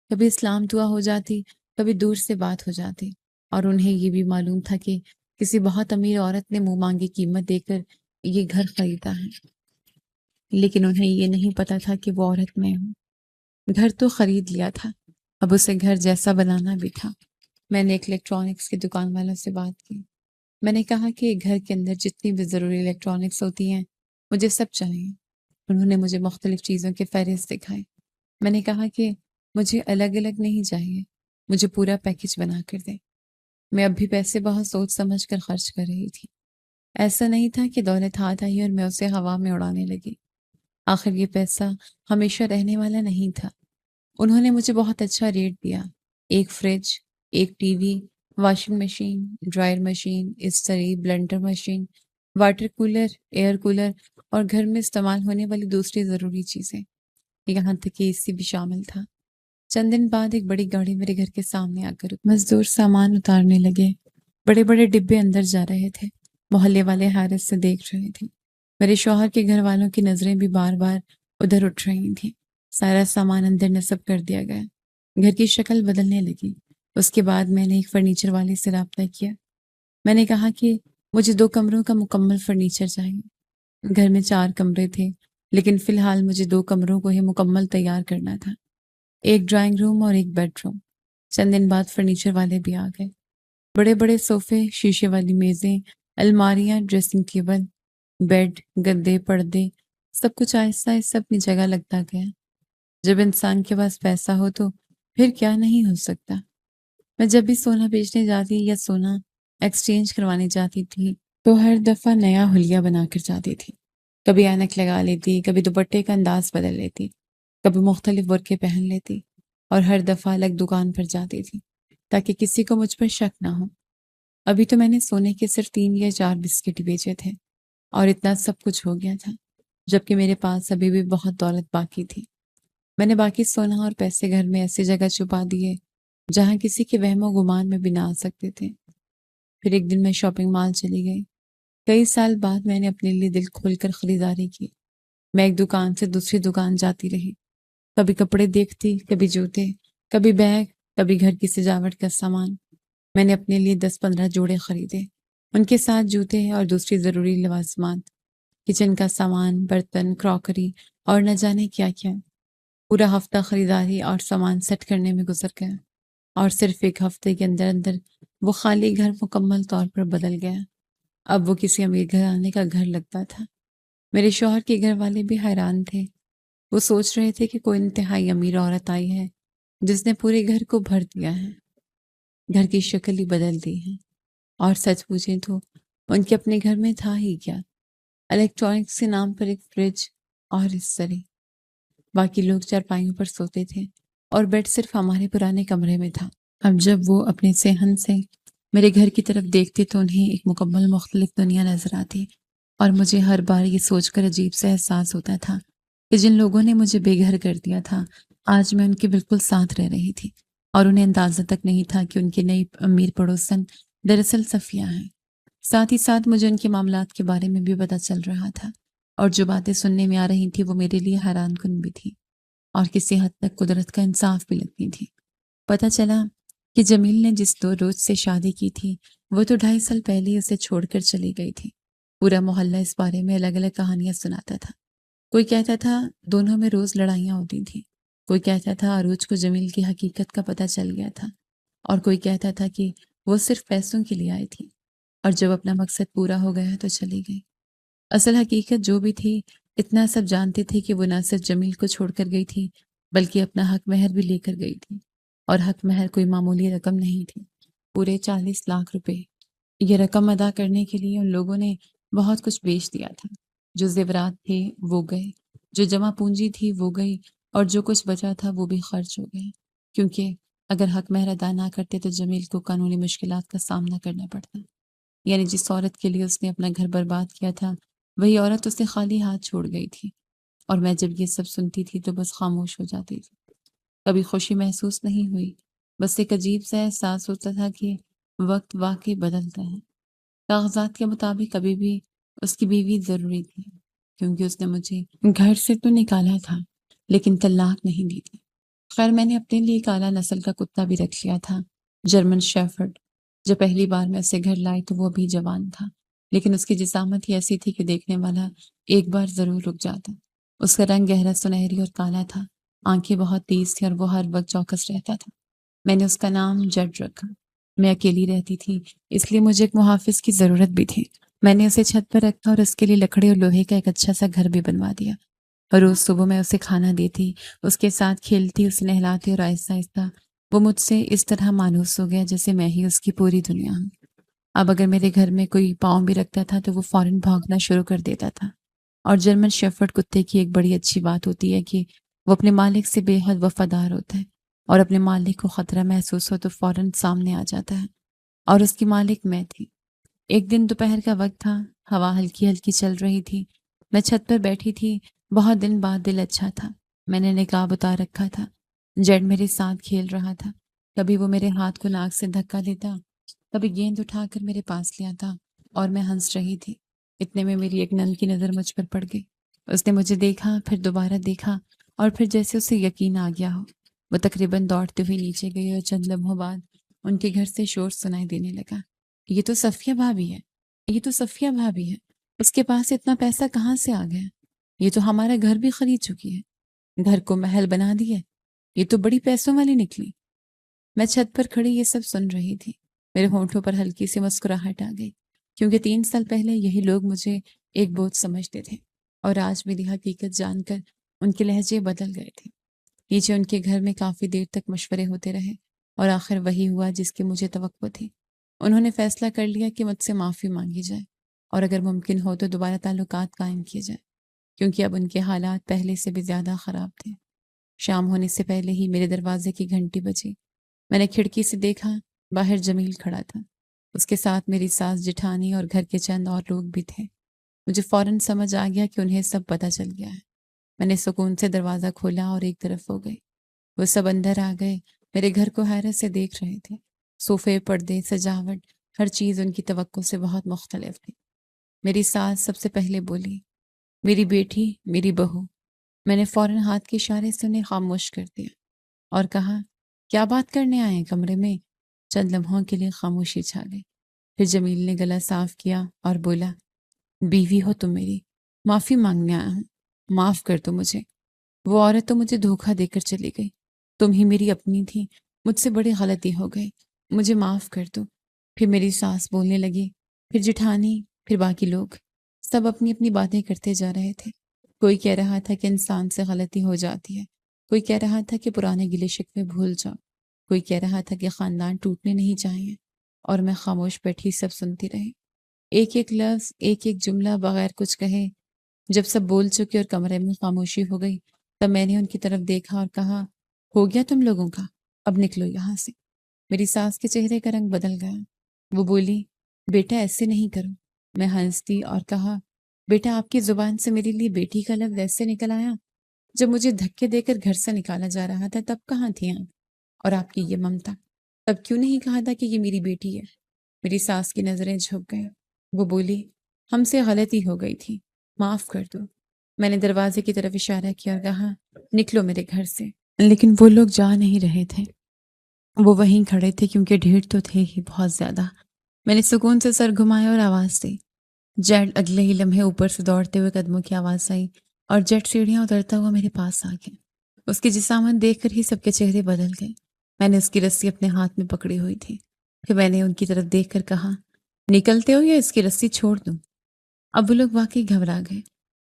کبھی اسلام دعا ہو جاتی، کبھی دور سے بات ہو جاتی، اور انہیں یہ بھی معلوم تھا کہ کسی بہت امیر عورت نے منہ مانگی قیمت دے کر یہ گھر خریدا ہے، لیکن انہیں یہ نہیں پتا تھا کہ وہ عورت میں ہوں۔ گھر تو خرید لیا تھا، اب اسے گھر جیسا بنانا بھی تھا۔ میں نے ایک الیکٹرانکس کی دکان والوں سے بات کی۔ میں نے کہا کہ گھر کے اندر جتنی بھی ضروری الیکٹرانکس ہوتی ہیں مجھے سب چاہیے۔ انہوں نے مجھے مختلف چیزوں کے فہرست دکھائے۔ میں نے کہا کہ مجھے الگ الگ نہیں چاہیے، مجھے پورا پیکج بنا کر دیں۔ میں اب بھی پیسے بہت سوچ سمجھ کر خرچ کر رہی تھی۔ ایسا نہیں تھا کہ دولت ہاتھ آئی اور میں اسے ہوا میں اڑانے لگی۔ آخر یہ پیسہ ہمیشہ رہنے والا نہیں تھا۔ انہوں نے مجھے بہت اچھا ریٹ دیا۔ ایک فریج، ایک T V, washing machine, dryer machine, استری، blender machine, water cooler, air cooler اور گھر میں استعمال ہونے والی دوسری ضروری چیزیں۔ یہاں تک کہ AC بھی شامل تھا۔ چند دن بعد ایک بڑی گاڑی میرے گھر کے سامنے آ کر رکی۔ مزدور سامان اتارنے لگے، بڑے بڑے ڈبے اندر جا رہے تھے۔ محلے والے حیرت سے دیکھ رہے تھے۔ میرے شوہر کے گھر والوں کی نظریں بھی بار بار ادھر اٹھ رہی تھیں۔ سارا سامان اندر نصب کر دیا گیا۔ گھر کی شکل بدلنے لگی۔ اس کے بعد میں نے ایک فرنیچر والے سے رابطہ کیا۔ میں نے کہا کہ مجھے 2 کمروں کا مکمل فرنیچر چاہیے۔ گھر میں 4 کمرے تھے، لیکن فی الحال مجھے 2 کمروں کو ہی مکمل تیار کرنا تھا، ایک ڈرائنگ روم اور ایک بیڈ روم۔ چند دن بعد فرنیچر والے بھی آ گئے۔ بڑے بڑے صوفے، شیشے والی میزیں، الماریاں، ڈریسنگ ٹیبل، بیڈ، گدے، پردے، سب کچھ آہستہ آہستہ اپنی جگہ لگتا گیا۔ جب انسان کے پاس پیسہ ہو تو پھر کیا نہیں ہو سکتا۔ میں جب بھی سونا بیچنے جاتی یا سونا ایکسچینج کروانے جاتی تھی تو ہر دفعہ نیا حلیہ بنا کر جاتی تھی۔ کبھی اینک لگا لیتی، کبھی دوپٹے کا انداز بدل لیتی، کبھی مختلف برقعے پہن لیتی، اور ہر دفعہ الگ دکان پر جاتی تھی تاکہ کسی کو مجھ پر شک نہ ہو۔ ابھی تو میں نے سونے کے صرف 3 یا 4 بسکٹ بیچے تھے اور اتنا سب کچھ ہو گیا تھا، جبکہ میرے پاس ابھی بھی بہت دولت باقی تھی۔ میں نے باقی سونا اور پیسے گھر میں ایسی جگہ چھپا دیے جہاں کسی کے وہم و گمان میں بھی نہ آ سکتے تھے۔ پھر ایک دن میں شاپنگ مال چلی گئی۔ کئی سال بعد میں نے اپنے لیے دل کھول کر خریداری کی۔ میں ایک دکان سے دوسری دکان جاتی رہی، کبھی کپڑے دیکھتی، کبھی جوتے، کبھی بیگ، کبھی گھر کی سجاوٹ کا سامان۔ میں نے اپنے لیے 10-15 جوڑے خریدے، ان کے ساتھ جوتے اور دوسری ضروری لوازمات، کچن کا سامان، برتن، کراکری اور نہ جانے کیا کیا۔ پورا ہفتہ خریداری اور سامان سیٹ کرنے میں گزر گیا، اور صرف ایک ہفتے کے اندر اندر وہ خالی گھر مکمل طور پر بدل گیا۔ اب وہ کسی امیر گھرانے کا گھر لگتا تھا۔ میرے شوہر کے گھر والے بھی حیران تھے۔ وہ سوچ رہے تھے کہ کوئی انتہائی امیر عورت آئی ہے جس نے پورے گھر کو بھر دیا ہے، گھر کی شکل ہی بدل دی ہے۔ اور سچ پوچھیں تو ان کے اپنے گھر میں تھا ہی کیا، الیکٹرانکس کے نام پر ایک فریج اور استری۔ باقی لوگ چارپائیوں پر سوتے تھے اور بیڈ صرف ہمارے پرانے کمرے میں تھا۔ اب جب وہ اپنے صحن سے میرے گھر کی طرف دیکھتے تو انہیں ایک مکمل مختلف دنیا نظر آتی، اور مجھے ہر بار یہ سوچ کر عجیب سے احساس ہوتا تھا کہ جن لوگوں نے مجھے بے گھر کر دیا تھا آج میں ان کے بالکل ساتھ رہ رہی تھی، اور انہیں اندازہ تک نہیں تھا کہ ان کی نئی امیر پڑوسن دراصل صفیہ ہیں۔ ساتھ ہی ساتھ مجھے ان کے معاملات کے بارے میں بھی پتہ چل رہا تھا، اور جو باتیں سننے میں آ رہی تھیں وہ میرے لیے حیران کن بھی تھی، اور کسی حد تک قدرت کا انصاف بھی لگتی تھی۔ پتہ چلا کہ جمیل نے جس روز سے شادی کی تھی وہ تو 2.5 سال پہلے ہی اسے چھوڑ کر چلی گئی تھی۔ پورا محلہ اس بارے میں الگ الگ کہانیاں سناتا تھا۔ کوئی کہتا تھا دونوں میں روز لڑائیاں ہوتی تھیں، کوئی کہتا تھا عروج کو جمیل کی حقیقت کا پتہ چل گیا تھا، اور کوئی کہتا تھا کہ وہ صرف پیسوں کے لیے آئی تھی اور جب اپنا مقصد پورا ہو گیا تو چلی گئی۔ اصل حقیقت جو بھی تھی، اتنا سب جانتے تھے کہ وہ نہ صرف جمیل کو چھوڑ کر گئی تھی بلکہ اپنا حق مہر بھی لے کر گئی تھی، اور حق مہر کوئی معمولی رقم نہیں تھی، پورے 40 لاکھ روپے۔ یہ رقم ادا کرنے کے لیے ان لوگوں نے بہت کچھ بیچ دیا تھا۔ جو زیورات تھے وہ گئے، جو جمع پونجی تھی وہ گئی، اور جو کچھ بچا تھا وہ بھی خرچ ہو گئے، کیونکہ اگر حق مہر ادا نہ کرتے تو جمیل کو قانونی مشکلات کا سامنا کرنا پڑتا۔ یعنی جس عورت کے لیے اس نے اپنا گھر برباد کیا تھا وہی عورت اسے خالی ہاتھ چھوڑ گئی تھی، اور میں جب یہ سب سنتی تھی تو بس خاموش ہو جاتی تھی۔ کبھی خوشی محسوس نہیں ہوئی، بس ایک عجیب سا احساس ہوتا تھا کہ وقت واقعی بدلتا ہے۔ کاغذات کے مطابق ابھی بھی اس کی بیوی ضروری تھی، کیونکہ اس نے مجھے گھر سے تو نکالا تھا لیکن طلاق نہیں دی تھی۔ خیر میں نے اپنے لیے ایک اعلیٰ نسل کا کتا بھی رکھ لیا تھا، جرمن شیفرڈ۔ جب پہلی بار میں اسے گھر لائی تو وہ بھی جوان تھا، لیکن اس کی جسامت ہی ایسی تھی کہ دیکھنے والا ایک بار ضرور رک جاتا۔ اس کا رنگ گہرا سنہری اور کالا تھا، آنکھیں بہت تیز تھیں اور وہ ہر وقت چوکس رہتا تھا۔ میں نے اس کا نام جڈ رکھا۔ میں اکیلی رہتی تھی، اس لیے مجھے ایک محافظ کی ضرورت بھی تھی۔ میں نے اسے چھت پر رکھا اور اس کے لیے لکڑی اور لوہے کا ایک اچھا سا گھر بھی بنوا دیا۔ روز صبح میں اسے کھانا دیتی، اس کے ساتھ کھیلتی، اسے نہلاتی، اور آہستہ آہستہ وہ مجھ سے اس طرح مانوس ہو گیا جیسے میں ہی اس کی پوری دنیا ہوں۔ اب اگر میرے گھر میں کوئی پاؤں بھی رکھتا تھا تو وہ فوراً بھونکنا شروع کر دیتا تھا۔ اور جرمن شیفرڈ کتے کی ایک بڑی اچھی بات ہوتی ہے کہ وہ اپنے مالک سے بے حد وفادار ہوتا ہے، اور اپنے مالک کو خطرہ محسوس ہو تو فوراً سامنے آ جاتا ہے، اور اس کی مالک میں تھی۔ ایک دن دوپہر کا وقت تھا، ہوا ہلکی ہلکی چل رہی تھی، میں چھت پر بیٹھی تھی، بہت دن بعد دل اچھا تھا۔ میں نے نقاب اتار رکھا تھا۔ جیڈ میرے ساتھ کھیل رہا تھا۔ کبھی وہ میرے ہاتھ کو ناک سے دھکا دیتا، کبھی گیند اٹھا کر میرے پاس لے آتا اور میں ہنس رہی تھی۔ اتنے میں میری ایک نند کی نظر مجھ پر پڑ گئی۔ اس نے مجھے دیکھا، پھر دوبارہ دیکھا اور پھر جیسے اسے یقین آ گیا ہو، وہ تقریباً دوڑتے ہوئے نیچے گئی اور چند لمحوں بعد ان کے گھر سے شور سنائی دینے لگا۔ یہ تو صفیہ بھابی ہے، یہ تو صفیہ بھابی ہے۔ اس کے پاس اتنا پیسہ کہاں سے آ گیا؟ یہ تو ہمارا گھر بھی خرید چکی ہے، گھر کو محل بنا دیا۔ یہ تو بڑی پیسوں والی نکلی۔ میں چھت پر کھڑی یہ سب سن رہی تھی۔ میرے ہونٹوں پر ہلکی سی مسکراہٹ آ گئی، کیونکہ 3 سال پہلے یہی لوگ مجھے ایک بوجھ سمجھتے تھے اور آج میری حقیقت جان کر ان کے لہجے بدل گئے تھے۔ نیچے ان کے گھر میں کافی دیر تک مشورے ہوتے رہے اور آخر وہی ہوا جس کی مجھے توقع تھی۔ انہوں نے فیصلہ کر لیا کہ مجھ سے معافی مانگی جائے اور اگر ممکن ہو تو دوبارہ تعلقات قائم کیے جائے، کیونکہ اب ان کے حالات پہلے سے بھی زیادہ خراب تھے۔ شام ہونے سے پہلے ہی میرے دروازے کی گھنٹی بجی۔ میں نے کھڑکی سے دیکھا، باہر جمیل کھڑا تھا۔ اس کے ساتھ میری ساس جٹھانی اور گھر کے چند اور لوگ بھی تھے۔ مجھے فوراً سمجھ آ گیا کہ انہیں سب پتہ چل گیا ہے۔ میں نے سکون سے دروازہ کھولا اور ایک طرف ہو گئی۔ وہ سب اندر آ گئے، میرے گھر کو حیرت سے دیکھ رہے تھے۔ صوفے، پردے، سجاوٹ، ہر چیز ان کی توقع سے بہت مختلف تھی۔ میری ساس سب سے پہلے بولی، میری بیٹی، میری بہو۔ میں نے فوراً ہاتھ کے اشارے سے انہیں خاموش کر دیا اور کہا، کیا بات کرنے آئے ہیں کمرے میں؟ چند لمحوں کے لیے خاموشی چھا گئی۔ پھر جمیل نے گلا صاف کیا اور بولا، بیوی ہو تم میری، معافی مانگنے آیا ہوں، معاف کر دو مجھے۔ وہ عورت تو مجھے دھوکہ دے کر چلی گئی، تم ہی میری اپنی تھی، مجھ سے بڑی غلطی ہو گئی، مجھے معاف کر دو۔ پھر میری ساس بولنے لگی، پھر جٹھانی، پھر باقی لوگ، سب اپنی اپنی باتیں کرتے جا رہے تھے۔ کوئی کہہ رہا تھا کہ انسان سے غلطی ہو جاتی ہے، کوئی کہہ رہا تھا کہ پرانے گلے شکوے بھول جاؤ، کوئی کہہ رہا تھا کہ خاندان ٹوٹنے نہیں چاہیے، اور میں خاموش بیٹھی سب سنتی رہی۔ ایک ایک لفظ، ایک ایک جملہ بغیر کچھ کہے۔ جب سب بول چکے اور کمرے میں خاموشی ہو گئی، تب میں نے ان کی طرف دیکھا اور کہا، ہو گیا تم لوگوں کا، اب نکلو یہاں سے۔ میری ساس کے چہرے کا رنگ بدل گیا۔ وہ بولی، بیٹا ایسے نہیں کرو۔ میں ہنس دی اور کہا، بیٹا آپ کی زبان سے میرے لیے بیٹی کا لفظ ایسے نکل آیا؟ جب مجھے دھکے دے کر گھر سے نکالا جا رہا تھا تب کہاں تھی آپ؟ اور آپ کی یہ ممتا، تب کیوں نہیں کہا تھا کہ یہ میری بیٹی ہے؟ میری ساس کی نظریں جھک گئیں۔ وہ بولی، ہم سے غلطی ہو گئی تھی، معاف کر دو۔ میں نے دروازے کی طرف اشارہ کیا اور کہا، نکلو میرے گھر سے۔ لیکن وہ لوگ جا نہیں رہے تھے، وہ وہیں کھڑے تھے کیونکہ بھیڑ تو تھے ہی بہت زیادہ۔ میں نے سکون سے سر گھمایا اور آواز دی۔ جیٹ اگلے ہی لمحے اوپر سے دوڑتے ہوئے قدموں کی آواز آئی اور جیٹ سیڑھیاں اترتا ہوا میرے پاس آ گیا۔ اس کی جسامت دیکھ کر ہی سب کے چہرے بدل گئے۔ میں نے اس کی رسی اپنے ہاتھ میں پکڑی ہوئی تھی۔ پھر میں نے ان کی طرف دیکھ کر کہا، نکلتے ہو یا اس کی رسی چھوڑ دوں؟ اب وہ لوگ واقعی گھبرا گئے۔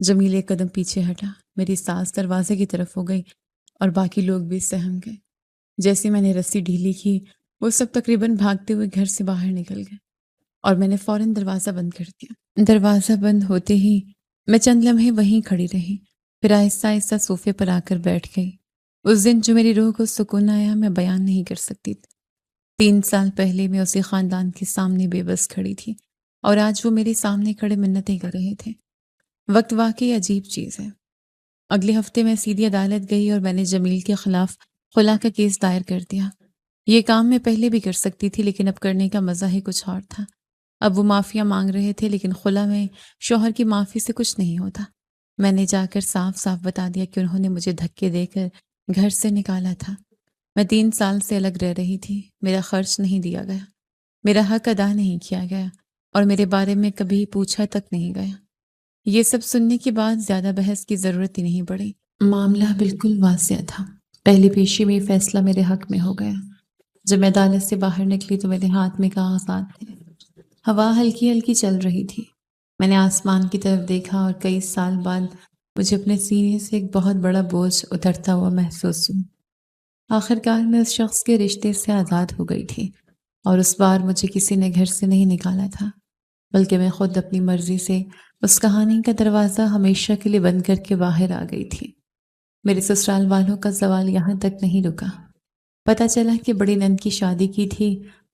جمیل ایک قدم پیچھے ہٹا، میری ساس دروازے کی طرف ہو گئی اور باقی لوگ بھی سہم گئے۔ جیسے میں نے رسی ڈھیلی کی، وہ سب تقریباً بھاگتے ہوئے گھر سے باہر نکل گئے اور میں نے فوراً دروازہ بند کر دیا۔ دروازہ بند ہوتے ہی میں چند لمحے وہیں کھڑی رہی، پھر آہستہ آہستہ صوفے پر آ کر بیٹھ گئی۔ اس دن جو میری روح کو سکون آیا میں بیان نہیں کر سکتی۔ 3 سال پہلے میں اسی خاندان کے سامنے بے بس کھڑی تھی اور آج وہ میرے سامنے کھڑے منتیں کر رہے تھے۔ وقت واقعی عجیب چیز ہے۔ اگلے ہفتے میں سیدھی عدالت گئی اور میں نے جمیل کے خلاف خلا کا کیس دائر کر دیا۔ یہ کام میں پہلے بھی کر سکتی تھی، لیکن اب کرنے کا مزہ ہی کچھ اور تھا۔ اب وہ معافیاں مانگ رہے تھے، لیکن خلا میں شوہر کی معافی سے کچھ نہیں ہوتا۔ میں نے جا کر صاف صاف بتا دیا کہ انہوں نے مجھے دھکے دے کر گھر سے نکالا تھا۔ میں 3 سال سے الگ رہ رہی تھی، میرا خرچ نہیں دیا گیا، میرا حق ادا نہیں کیا گیا اور میرے بارے میں کبھی پوچھا تک نہیں گیا۔ یہ سب سننے کے بعد زیادہ بحث کی ضرورت ہی نہیں پڑی۔ معاملہ بالکل واضح تھا۔ پہلی پیشی میں یہ فیصلہ میرے حق میں ہو گیا۔ جب میں عدالت سے باہر نکلی تو میرے ہاتھ میں کاغذات تھے۔ ہوا ہلکی ہلکی چل رہی تھی۔ میں نے آسمان کی طرف دیکھا اور کئی سال بعد مجھے اپنے سینے سے ایک بہت بڑا بوجھ اترتا ہوا محسوس ہوا۔ آخر کار میں اس شخص کے رشتے سے آزاد ہو گئی تھی اور اس بار مجھے کسی نے گھر سے نہیں نکالا تھا، بلکہ میں خود اپنی مرضی سے اس کہانی کا دروازہ ہمیشہ کے لیے بند کر کے باہر آ گئی تھی۔ میرے سسرال والوں کا زوال یہاں تک نہیں رکا۔ پتہ چلا کہ بڑی نند کی شادی کی تھی،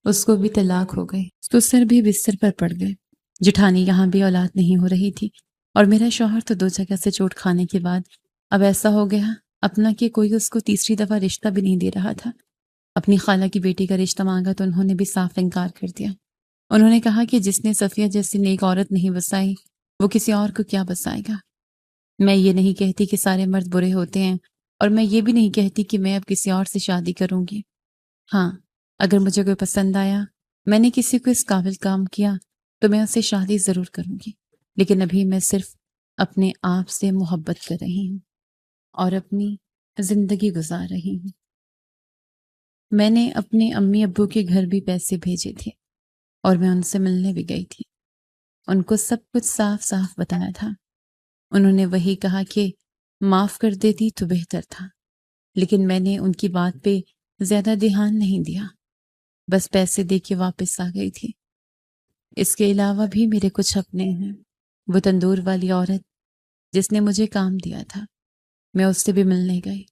اس کو بھی طلاق ہو گئی، سسر بھی بستر پر پڑ گئے، جٹھانی یہاں بھی اولاد نہیں ہو رہی تھی، اور میرا شوہر تو 2 جگہ سے چوٹ کھانے کے بعد اب ایسا ہو گیا اپنا کہ کوئی اس کو تیسری دفعہ رشتہ بھی نہیں دے رہا تھا۔ اپنی خالہ کی بیٹی کا رشتہ مانگا تو انہوں نے بھی صاف انکار کر دیا۔ انہوں نے کہا کہ جس نے صفیہ جیسی نیک عورت نہیں بسائی وہ کسی اور کو کیا بسائے گا۔ میں یہ نہیں کہتی کہ سارے مرد برے ہوتے ہیں، اور میں یہ بھی نہیں کہتی کہ میں اب کسی اور سے شادی کروں گی۔ ہاں، اگر مجھے کوئی پسند آیا، میں نے کسی کو اس قابل کام کیا، تو میں اس سے شادی ضرور کروں گی، لیکن ابھی میں صرف اپنے آپ سے محبت کر رہی ہوں اور اپنی زندگی گزار رہی ہوں۔ میں نے اپنے امی ابو کے گھر بھی پیسے بھیجے تھے اور میں ان سے ملنے بھی گئی تھی۔ ان کو سب کچھ صاف صاف بتایا تھا۔ انہوں نے وہی کہا کہ معاف کر دیتی تو بہتر تھا، لیکن میں نے ان کی بات پہ زیادہ دھیان نہیں دیا، بس پیسے دے کے واپس آ گئی تھی۔ اس کے علاوہ بھی میرے کچھ اپنے ہیں۔ وہ تندور والی عورت جس نے مجھے کام دیا تھا، میں اس سے بھی ملنے گئی۔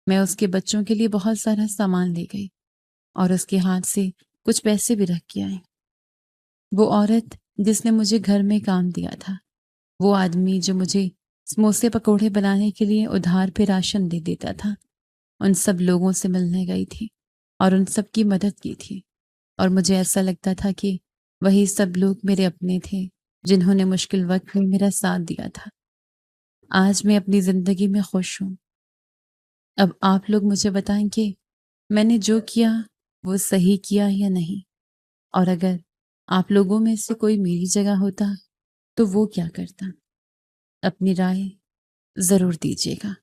میں اس کے بچوں کے لیے بہت سارا سامان لے گئی اور اس کے ہاتھ سے کچھ پیسے بھی رکھ کے آئی۔ وہ عورت جس نے مجھے گھر میں کام دیا تھا، وہ آدمی جو مجھے سموسے پکوڑے بنانے کے لیے ادھار پہ راشن دے دیتا تھا، ان سب لوگوں سے ملنے گئی تھی اور ان سب کی مدد کی تھی، اور مجھے ایسا لگتا تھا کہ وہی سب لوگ میرے اپنے تھے جنہوں نے مشکل وقت میں میرا ساتھ دیا تھا۔ آج میں اپنی زندگی میں خوش ہوں۔ اب آپ لوگ مجھے بتائیں کہ میں نے جو کیا وہ صحیح کیا یا نہیں، اور اگر آپ لوگوں میں سے کوئی میری جگہ ہوتا تو وہ کیا کرتا؟ اپنی رائے ضرور دیجیے گا۔